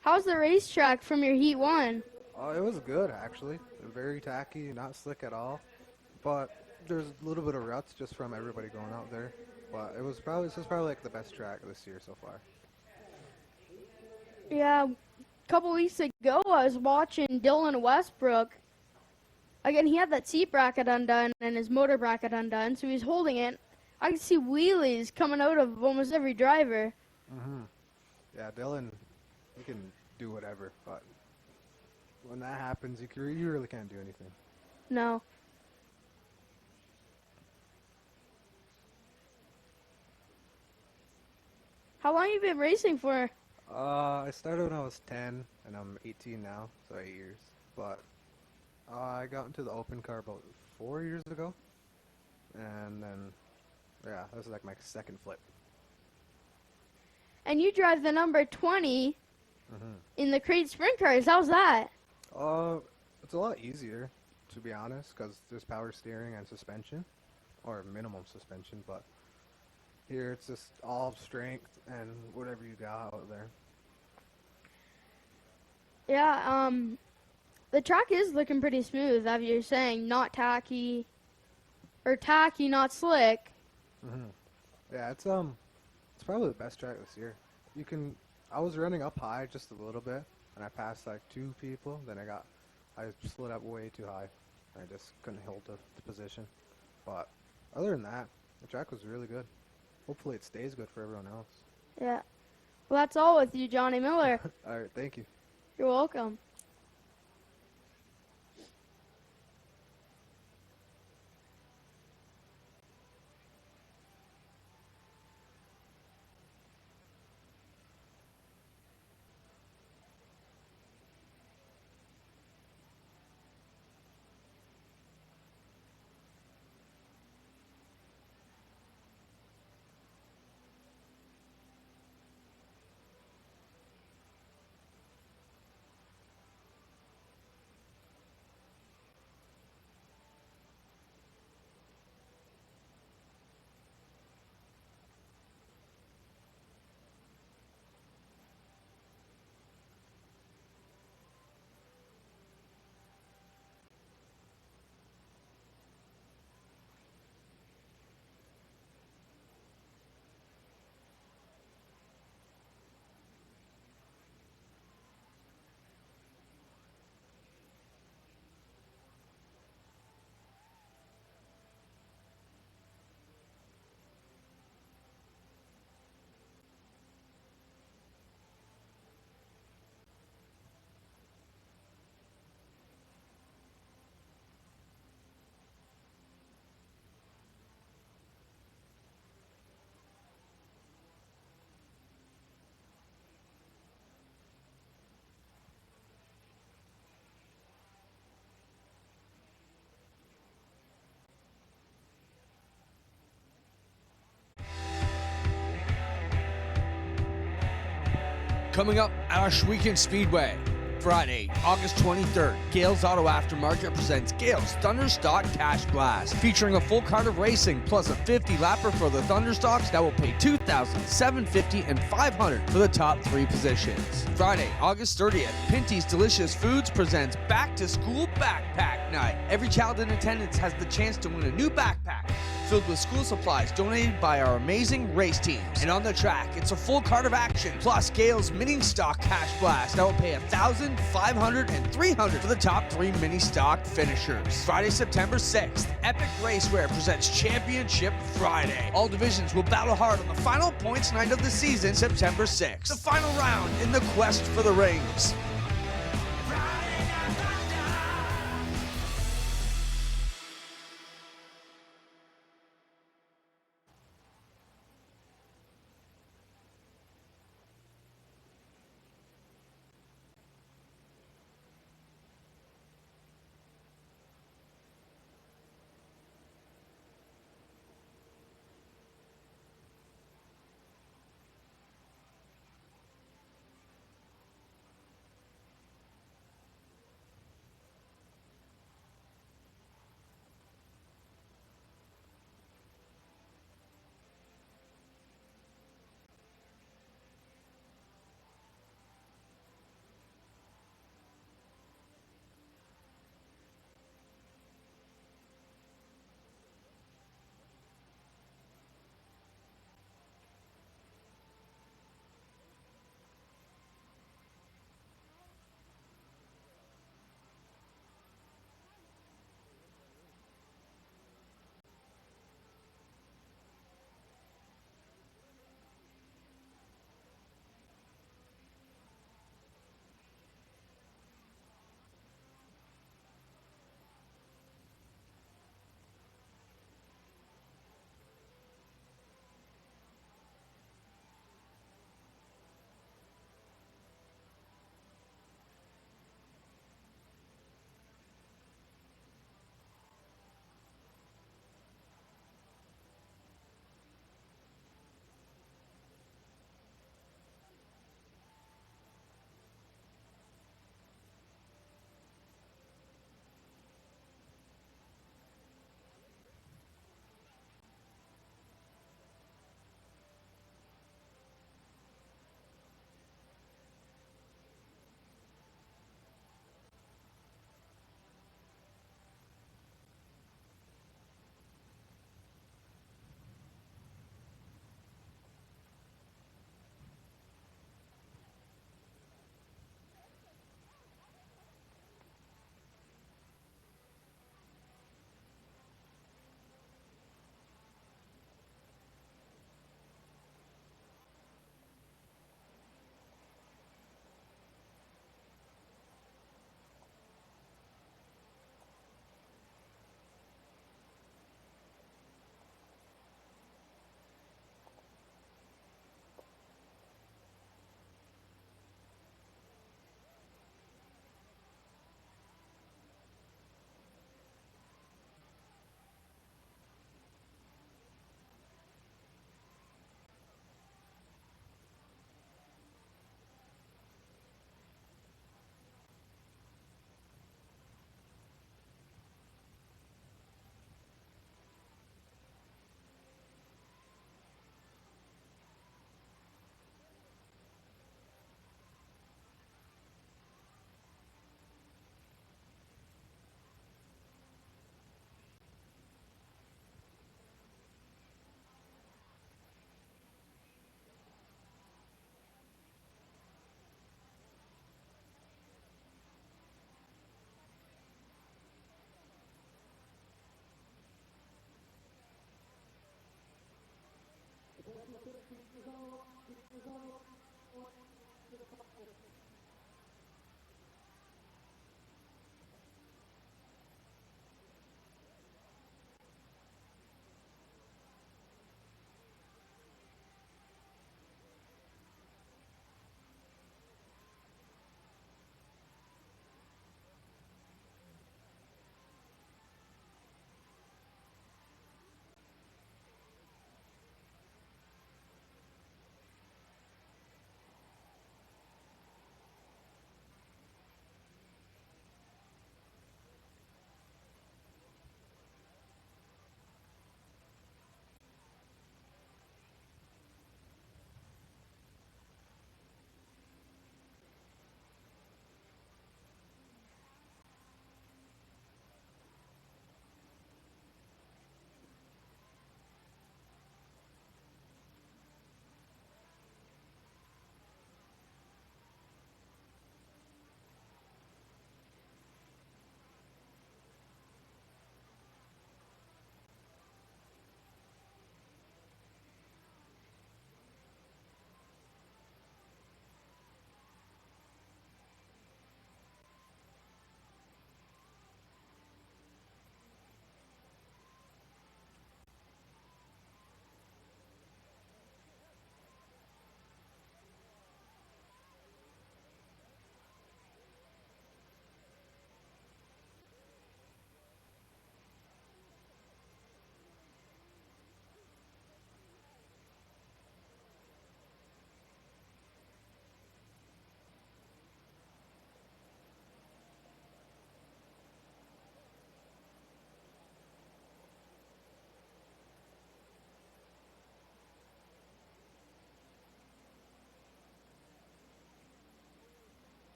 How's the racetrack from your heat 1? It was good, actually. Very tacky, not slick at all. But there's a little bit of ruts just from everybody going out there. But this is probably the best track this year so far. Yeah, a couple weeks ago I was watching Dylan Westbrook. Again, he had that seat bracket undone and his motor bracket undone, so he's holding it. I can see wheelies coming out of almost every driver. Yeah, Dylan, he can do whatever, but when that happens, you really can't do anything. No. How long have you been racing for? I started when I was 10, and I'm 18 now, so 8 years. But I got into the open car about 4 years ago, and then, yeah, that was like my second flip. And you drive the number 20 in the crate sprint cars. How's that? It's a lot easier, to be honest, because there's power steering and suspension, or minimum suspension, but here it's just all strength and whatever you got out there. Yeah, the track is looking pretty smooth, as you're saying, not tacky, or tacky, not slick. Yeah, it's probably the best track this year. I was running up high just a little bit, and I passed like 2 people. Then I slid up way too high. I just couldn't hold the position. But other than that, the track was really good. Hopefully it stays good for everyone else. Yeah. Well, that's all with you, Johnny Miller. All right, thank you. You're welcome. Coming up at Ohsweken Speedway, Friday, August 23rd, Gale's Auto Aftermarket presents Gale's Thunderstock Cash Blast, featuring a full card of racing plus a 50 lapper for the Thunderstocks that will pay $2,000, $750, and $500 for the top 3 positions. Friday, August 30th, Pinty's Delicious Foods presents Back to School Backpack Night. Every child in attendance has the chance to win a new backpack, filled with school supplies donated by our amazing race teams. And on the track, it's a full card of action, plus Gale's mini stock cash blast that will pay $1,000, $500, and $300 for the top 3 mini stock finishers. Friday, September 6th, Epic Raceware presents Championship Friday. All divisions will battle hard on the final points night of the season, September 6th. The final round in the quest for the rings.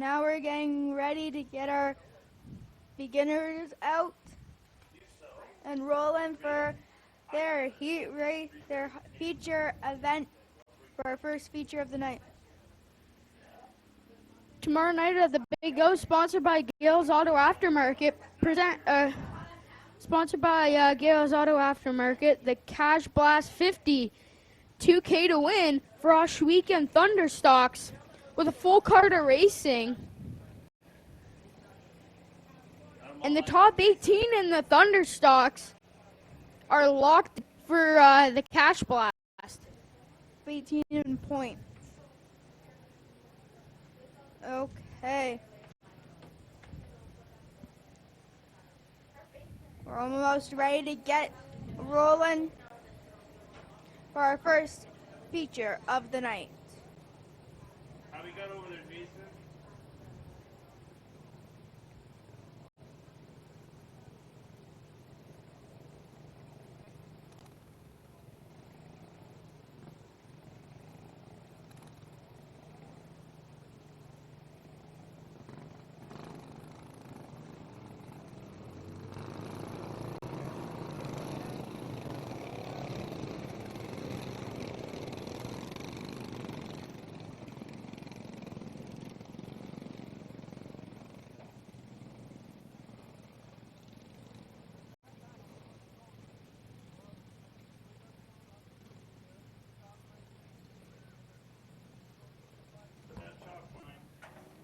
Now we're getting ready to get our beginners out and rolling for their heat race, their feature event for our first feature of the night. Tomorrow night at the Big O, sponsored by Gales Auto Aftermarket, sponsored by Gales Auto Aftermarket, the Cash Blast 50 2K to win for Ohsweken Thunderstocks with a full card of racing. And the top 18 in the Thunderstocks are locked for the Cash Blast. 18 points. Okay. We're almost ready to get rolling for our first feature of the night. How we got over there, Jason?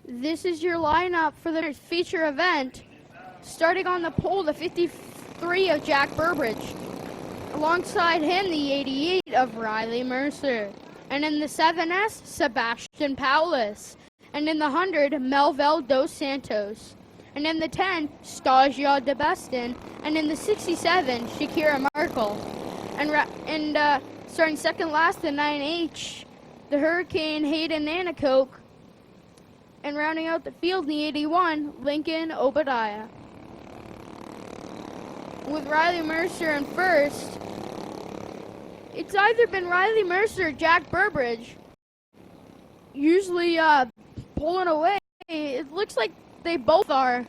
This is your lineup for the feature event. Starting on the pole, the 53 of Jack Burbridge. Alongside him, the 88 of Riley Mercer. And in the 7S, Sebastian Paulus. And in the 100, Melville Dos Santos. And in the 10, Stasia de Bestin. And in the 67, Shakira Markle. And starting second last, the 9H, the Hurricane Hayden Nanacoke. And rounding out the field, the 81, Lincoln Obadiah. With Riley Mercer in first, it's either been Riley Mercer or Jack Burbridge. Usually pulling away. It looks like they both are.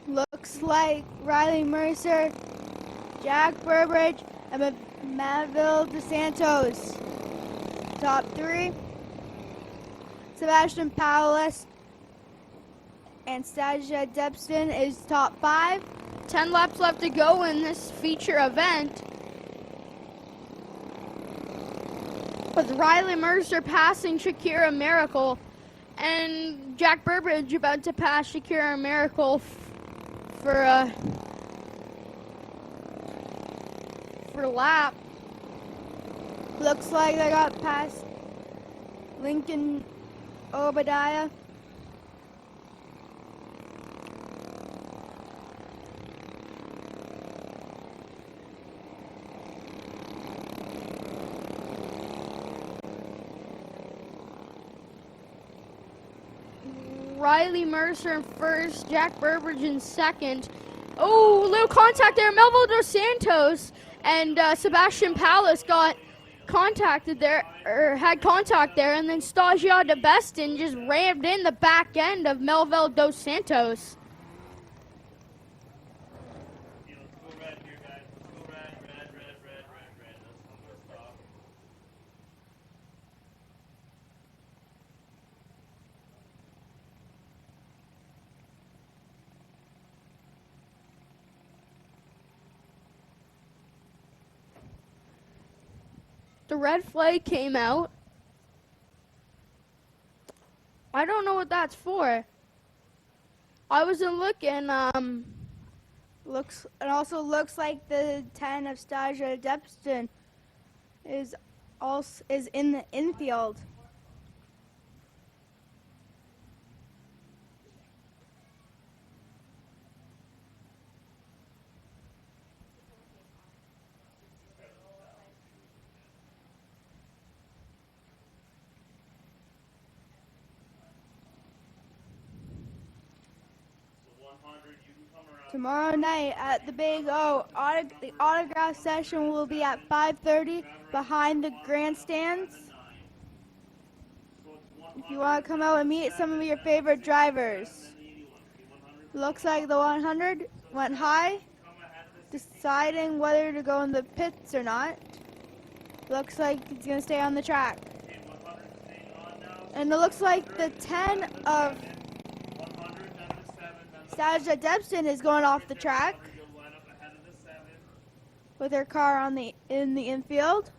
Looks like Riley Mercer, Jack Burbridge, and Melville DeSantos. Top three. Sebastian Paulus and Stasia Debston is top 5. 10 laps left to go in this feature event. With Riley Mercer passing Shakira Miracle and Jack Burbridge about to pass Shakira Miracle for lap. Looks like they got past Lincoln Obadiah. Riley Mercer in first, Jack Burbridge in second. Oh, little contact there. Melville Dos Santos and Sebastian Paulus got contacted there, or had contact there, and then Stasia de Bestin just rammed in the back end of Melville Dos Santos. Yeah, let's go red here, guys. Let's go red, red, red, red, red, red. Let's stop. The red flag came out. I don't know what that's for. I wasn't looking. It also looks like the 10 of Stasia Debston is in the infield. So 100, you can come Tomorrow night at the Big O, the autograph session will be at 5:30 behind the grandstands. If you want to come out and meet some of your favorite drivers. Looks like the 100 went high, deciding whether to go in the pits or not. Looks like he's going to stay on the track. And it looks like the 10 of Stasia Debson is going off the track with her car in the infield.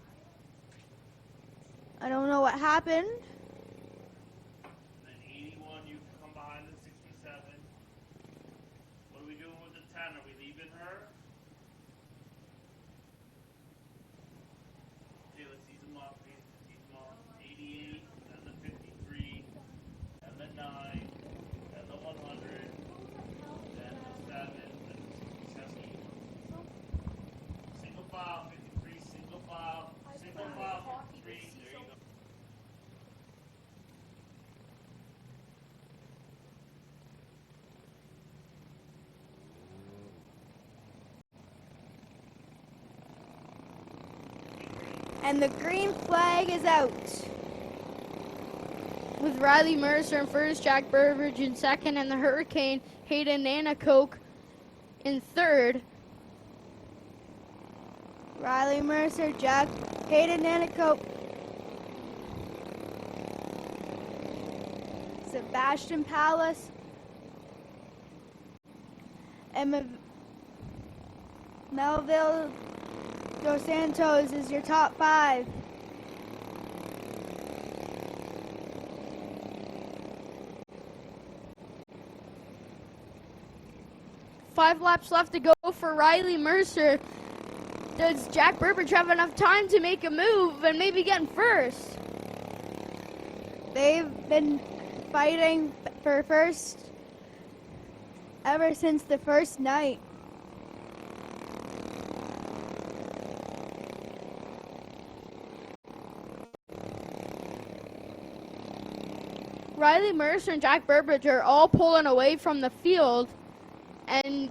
I don't know what happened. Then 81, you come behind the 67. What are we doing with the 10? Are we leaving her? Okay, let's ease them off. 88, and the 53, and the 9, and the 100, and the 7, and the 67. Single file, 53, single file, 53. There you go. And the green flag is out. With Riley Mercer in first, Jack Burbridge in second, and the Hurricane Hayden Nanacoke in third. Riley Mercer, Jack, Hayden Nanacoke, Sebastian Palace, and Melville Dos Santos is your top 5. Five laps left to go for Riley Mercer. Does Jack Burbridge have enough time to make a move and maybe get in first? They've been fighting for first ever since the first night. Riley Mercer and Jack Burbridge are all pulling away from the field. And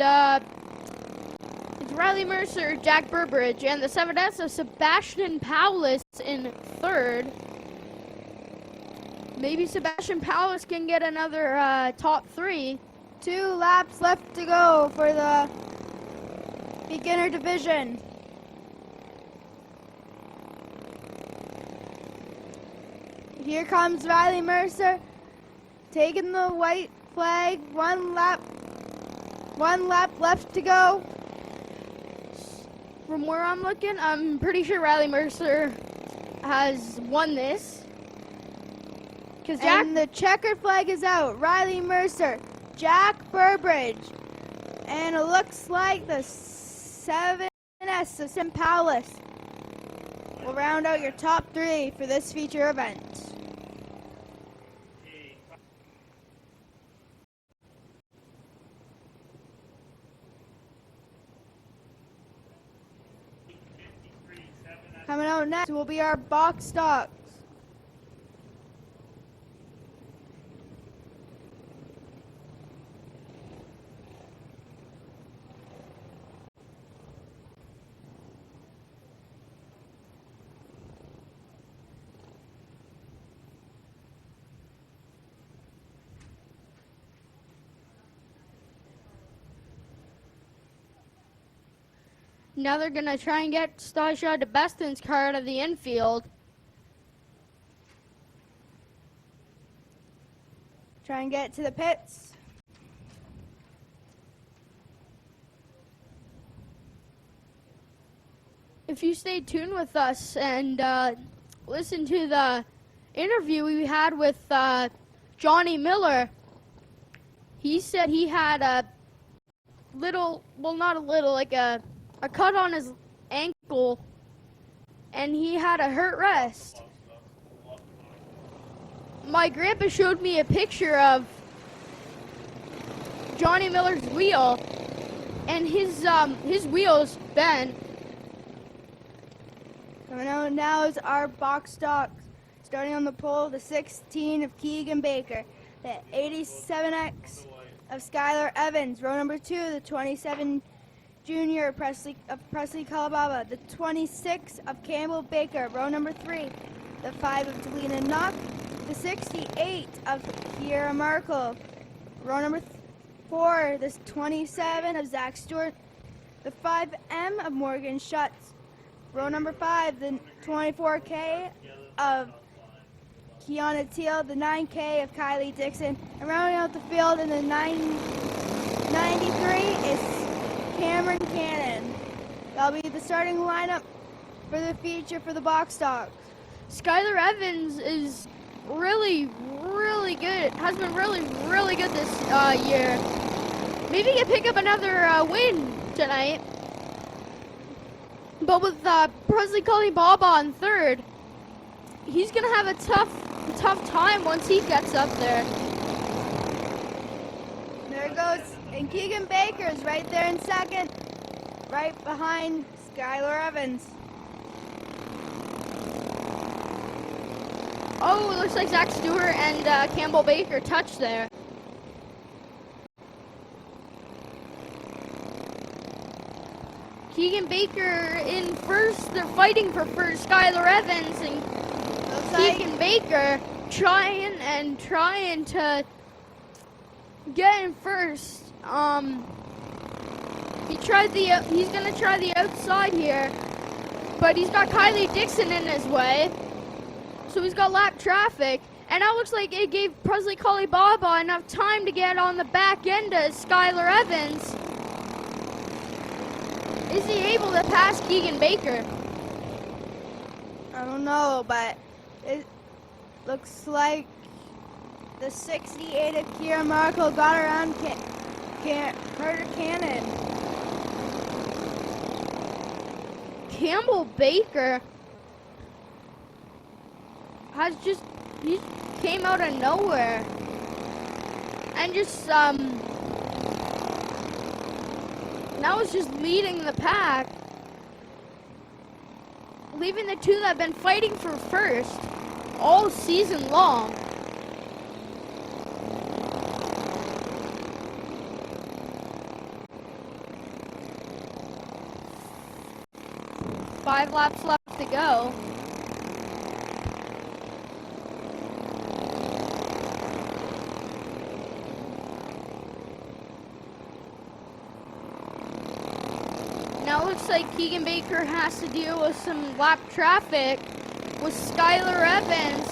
it's Riley Mercer, Jack Burbridge, and the 7S of Sebastian Paulus in third. Maybe Sebastian Paulus can get another top 3. 2 laps left to go for the beginner division. Here comes Riley Mercer, taking the white flag. 1 lap left to go. From where I'm looking, I'm pretty sure Riley Mercer has won this. And the checkered flag is out. Riley Mercer, Jack Burbridge, and it looks like the 7S of St. Paulus will round out your top 3 for this feature event. Coming out next will be our box stocks. Now they're going to try and get Stasia DeBeston's car out of the infield. Try and get to the pits. If you stay tuned with us and listen to the interview we had with Johnny Miller, he said he had a little, well, not a little, like a cut on his ankle, and he had a hurt wrist. My grandpa showed me a picture of Johnny Miller's wheel, and his wheel's bent. Coming out now is our box stocks. Starting on the pole, the 16 of Keegan Baker, the 87X of Skylar Evans. Row number 2, the 27 junior of Presley, Kalababa. The 26 of Campbell Baker. Row number 3, the 5 of Delina Knock. The 68 of Kiera Markle. Row number 4, the 27 of Zach Stewart. The 5M of Morgan Schutz. Row number 5, the 24K of Kiana Teal, the 9K of Kylie Dixon, and rounding out the field in the 993 is Cameron Cannon. That'll be the starting lineup for the feature for the box dogs. Skylar Evans is really, really good. Has been really, really good this year. Maybe he can pick up another win tonight. But with Presley Kalibaba in third, he's going to have a tough time once he gets up there. There goes, and Keegan Baker's right there in second, right behind Skylar Evans. Oh, it looks like Zach Stewart and Campbell Baker touched there. Keegan Baker in first. They're fighting for first. Skylar Evans and Keegan Baker trying to get in first. He's gonna try the outside here, but he's got Kylie Dixon in his way, so he's got lap traffic. And that looks like it gave Presley Kalibaba enough time to get on the back end of Skylar Evans. Is he able to pass Keegan Baker? I don't know, but it looks like the 68 of Kiera Markle got around Carter Cannon. Campbell Baker he came out of nowhere and just now is just leading the pack, leaving the two that have been fighting for first all season long. Five laps left to go. Now it looks like Keegan Baker has to deal with some lap traffic with Skylar Evans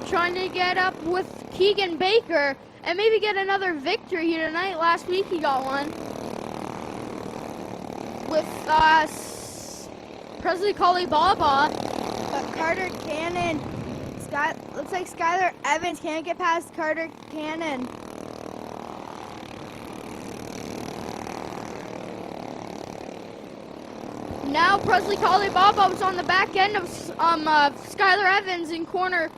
trying to get up with Keegan Baker and maybe get another victory here tonight. Last week he got one with Presley Kalibaba. But Carter Cannon, looks like Skylar Evans can't get past Carter Cannon. Now Presley Kalibaba was on the back end of Skylar Evans in corner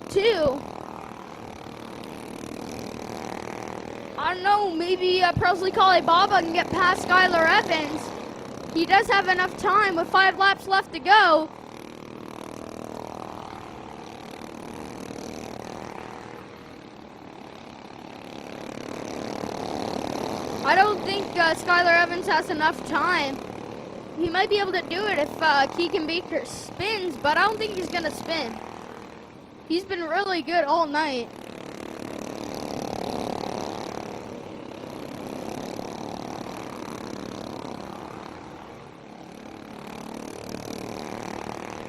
2. I don't know, maybe Presley Kalibaba can get past Skylar Evans. He does have enough time with 5 laps left to go. I don't think Skylar Evans has enough time. He might be able to do it if Keegan Baker spins, but I don't think he's going to spin. He's been really good all night.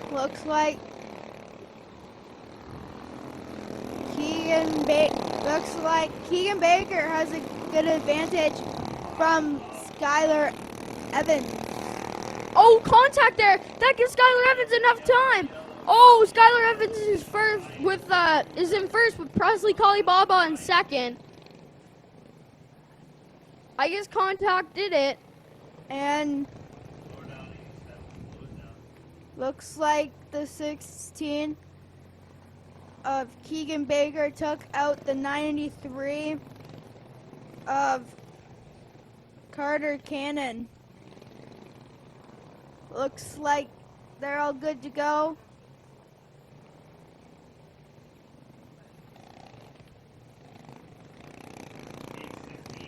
Looks like Keegan Baker has a good advantage from Skylar Evans. Oh, contact there! That gives Skylar Evans enough time. Oh, Skylar Evans is in first with Presley Kalibaba in second. I guess contact did it. And looks like the 16 of Keegan Baker took out the 93 of Carter Cannon. Looks like they're all good to go.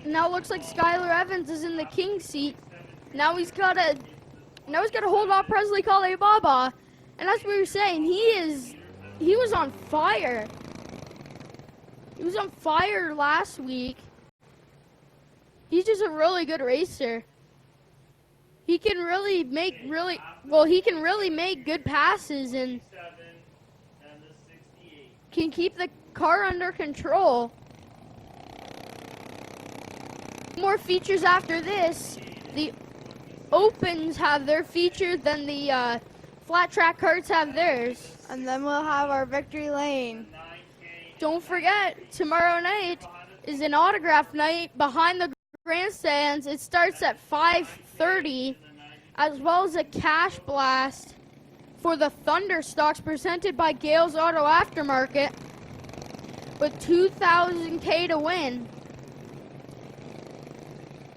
Now it looks like Skylar Evans is in the king seat. Now he's gotta hold off Presley Kale Baba. And that's what we were saying. He was on fire. He was on fire last week. He's just a really good racer. He can really make good passes and can keep the car under control. More features after this. The Opens have their feature, then the flat track karts have theirs. And then we'll have our victory lane. Don't forget, tomorrow night is an autograph night behind the grandstands. It starts at 5:30, as well as a cash blast for the Thunderstocks presented by Gales Auto Aftermarket with $2,000 to win.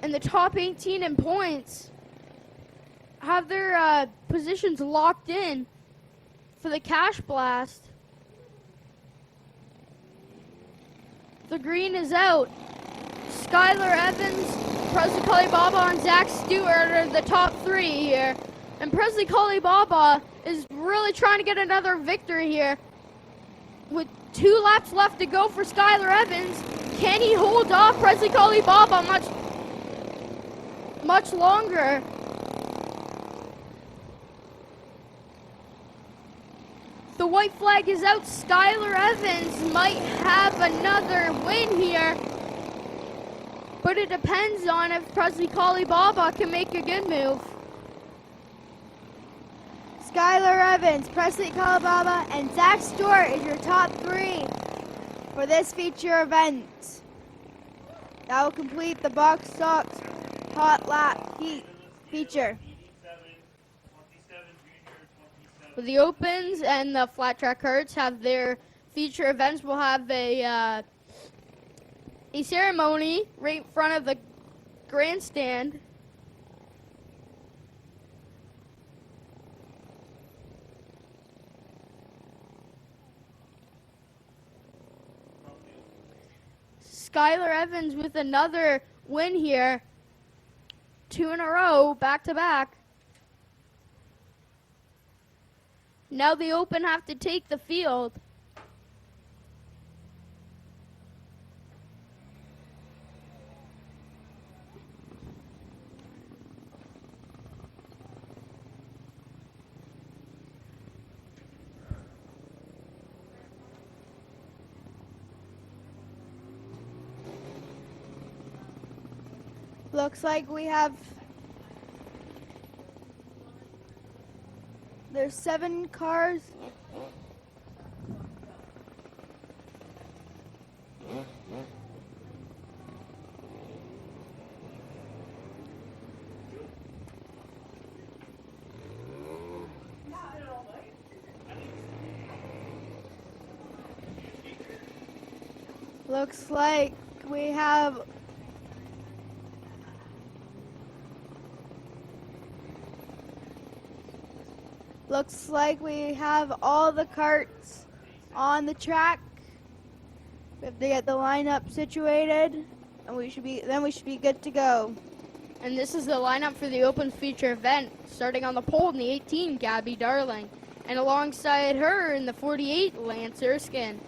And the top 18 in points have their positions locked in for the cash blast. The green is out. Skylar Evans, Presley Kale Baba, and Zach Stewart are the top three here. And Presley Kale Baba is really trying to get another victory here. With 2 laps left to go for Skylar Evans, can he hold off Presley Kale Baba much longer? The white flag is out. Skylar Evans might have another win here. But it depends on if Presley Kale Baba can make a good move. Skylar Evans, Presley Kale Baba, and Zach Stewart is your top 3 for this feature event. That will complete the box stocks hot lap heat feature. The Opens and the flat track karts have their feature events. We'll have a ceremony right in front of the grandstand. Skylar Evans with another win here. 2 in a row, back to back. Now the Open have to take the field. Looks like we have, there's 7 cars. Looks like we have all the carts on the track. We have to get the lineup situated, and we should be good to go. And this is the lineup for the Open feature event. Starting on the pole in the 18, Gabby Darling. And alongside her in the 48, Lance Erskine.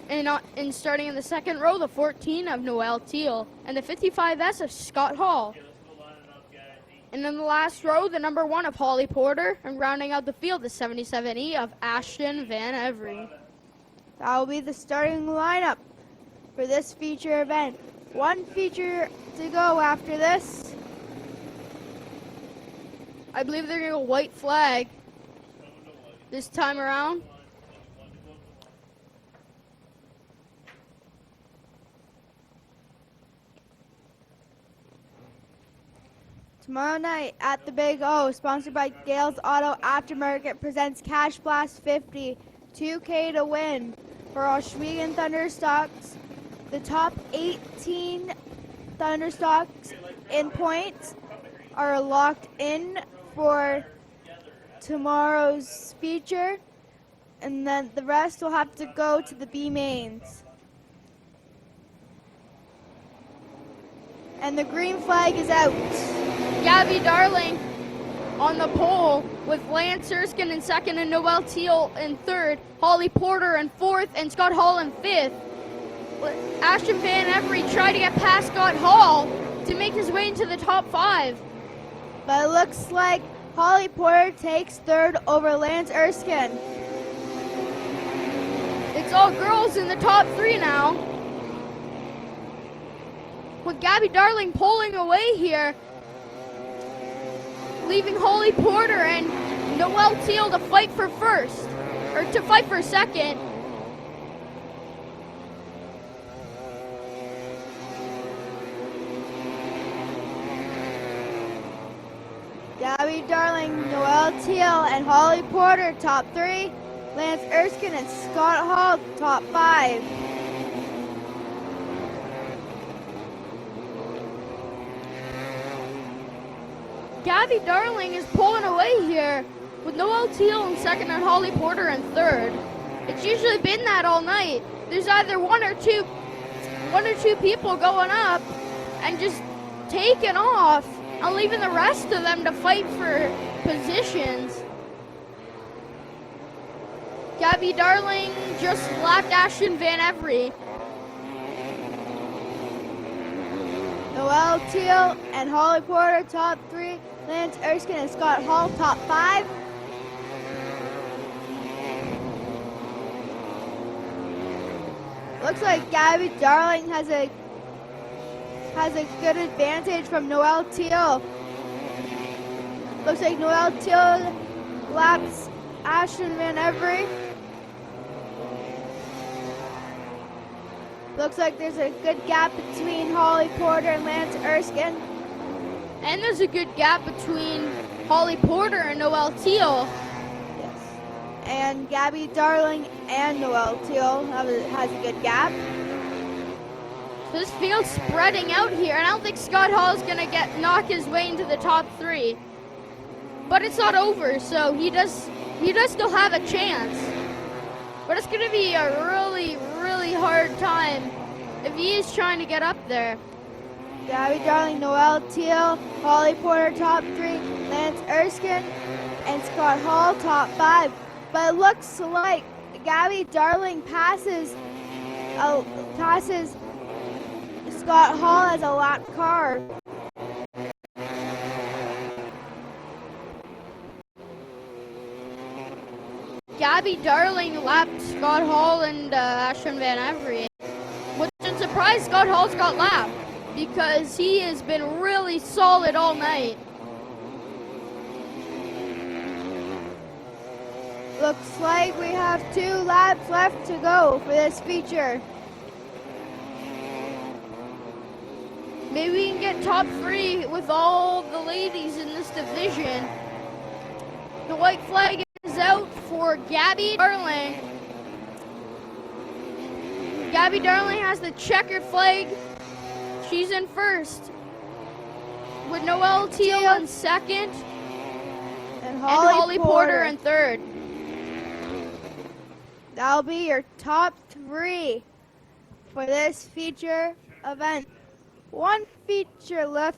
And starting in the second row, the 14 of Noel Teal. And the 55S of Scott Hall. And in the last row, the number 1 of Holly Porter. And rounding out the field, the 77E of Ashton Van Every. That will be the starting lineup for this feature event. 1 feature to go after this. I believe they're going to go white flag this time around. Tomorrow night at the Big O, sponsored by Gales Auto Aftermarket, presents Cash Blast 50, $2,000 to win for Ohsweken Thunderstocks. The top 18 Thunderstocks in points are locked in for tomorrow's feature, and then the rest will have to go to the B mains. And the green flag is out. Gabby Darling on the pole with Lance Erskine in second and Noel Teal in third, Holly Porter in fourth, and Scott Hall in fifth. Ashton Van Every tried to get past Scott Hall to make his way into the top 5. But it looks like Holly Porter takes third over Lance Erskine. It's all girls in the top 3 now. With Gabby Darling pulling away here, leaving Holly Porter and Noel Teal to fight for first, or to fight for second. Gabby Darling, Noel Teal, and Holly Porter, top 3. Lance Erskine and Scott Hall, top 5. Gabby Darling is pulling away here with Noel Teal in second and Holly Porter in third. It's usually been that all night. There's either one or two people going up and just taking off and leaving the rest of them to fight for positions. Gabby Darling just lapped Ashton Van Every. Noel Teal and Holly Porter, top 3. Lance Erskine and Scott Hall, top 5. Looks like Gabby Darling has a good advantage from Noel Teal. Looks like Noel Teal laps Ashton Van Every. Looks like there's a good gap between Holly Porter and Lance Erskine. And there's a good gap between Holly Porter and Noel Teal. Yes. And Gabby Darling and Noel Teal has a good gap. So this field's spreading out here, and I don't think Scott Hall is going to knock his way into the top 3. But it's not over, so he does still have a chance. But it's going to be a really, really hard time if he is trying to get up there. Gabby Darling, Noel Teal, Holly Porter, top 3, Lance Erskine, and Scott Hall, top 5. But it looks like Gabby Darling passes Scott Hall as a lap car. Gabby Darling lapped Scott Hall and Ashton Van Every, which I'm surprised Scott Hall's got lapped because he has been really solid all night. Looks like we have 2 laps left to go for this feature. Maybe we can get top 3 with all the ladies in this division. The white flag is out for Gabby Darling. Gabby Darling has the checkered flag. She's in first with Noel Teal in second And Holly Porter in third. That'll be your top 3 for this feature event. 1 feature left.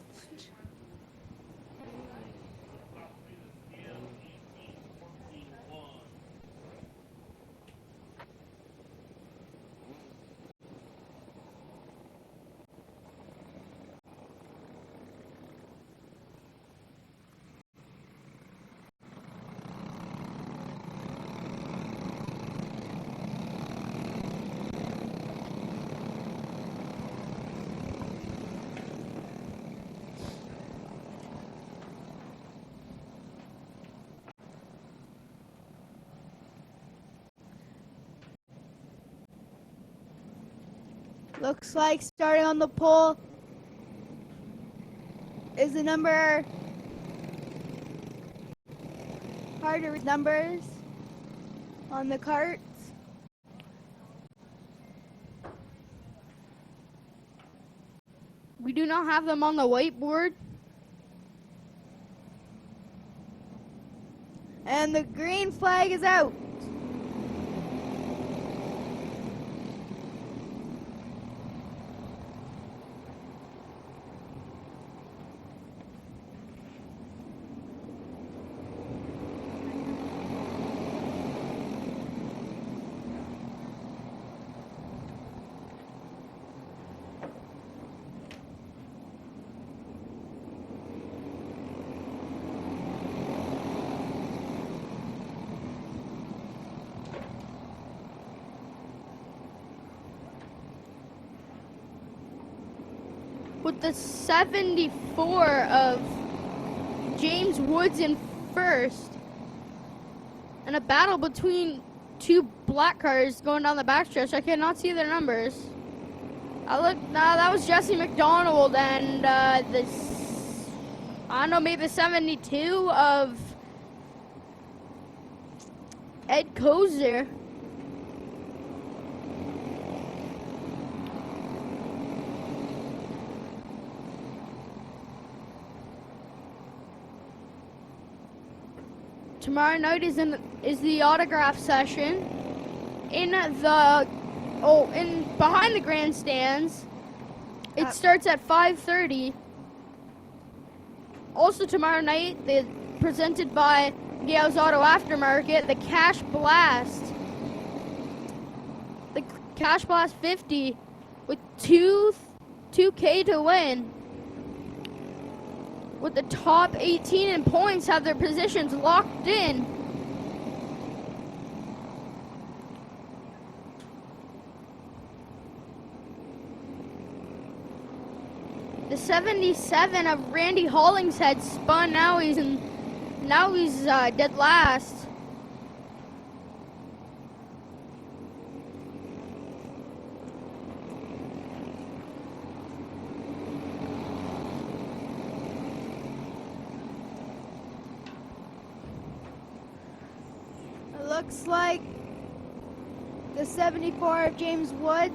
Looks like starting on the pole is the number, hard to read numbers on the carts. We do not have them on the whiteboard. And the green flag is out. with the 74 of James Woods in first. And a battle between two black cars going down the backstretch. I cannot see their numbers. That was Jesse McDonald and this, I don't know, maybe the 72 of Ed Kozer. Tomorrow night is the autograph session in behind the grandstands. It starts at 5:30. Also tomorrow night, presented by Gales Auto Aftermarket, the Cash Blast. The Cash Blast 50 with 2K to win. With the top 18 in points have their positions locked in. The 77 of Randy Hollingshead spun. Now he's dead last. It looks like the 74 of James Woods.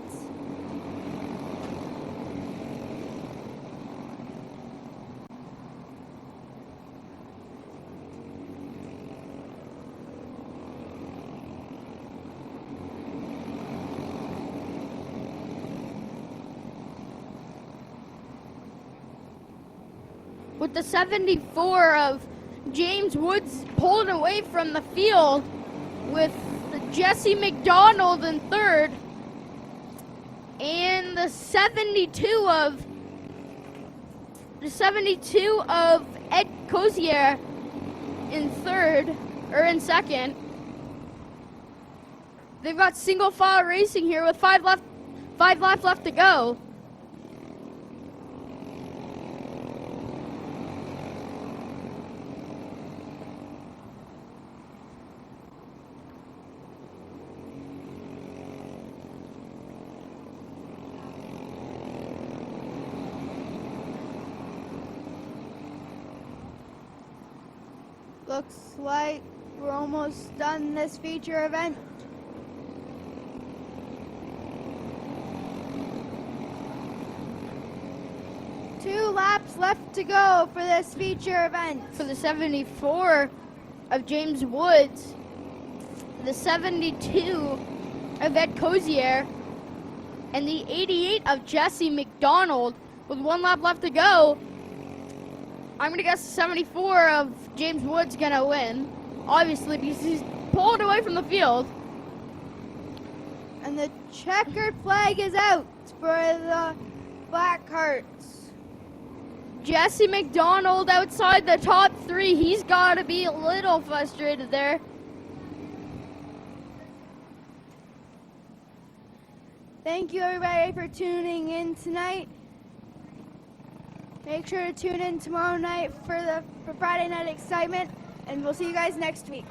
With the 74 of James Woods pulling away from the field, with Jesse McDonald in third, and the 72 of Ed Kozier in third, or in second. They've got single file racing here with 5 laps left to go. Looks like we're almost done this feature event. Two laps left to go for this feature event. For the 74 of James Woods, the 72 of Ed Kozier, and the 88 of Jesse McDonald with 1 lap left to go. I'm going to guess the 74 of James Woods going to win, obviously, because he's pulled away from the field. And the checkered flag is out for the black carts. Jesse McDonald outside the top 3. He's got to be a little frustrated there. Thank you, everybody, for tuning in tonight. Make sure to tune in tomorrow night for Friday Night Excitement, and we'll see you guys next week.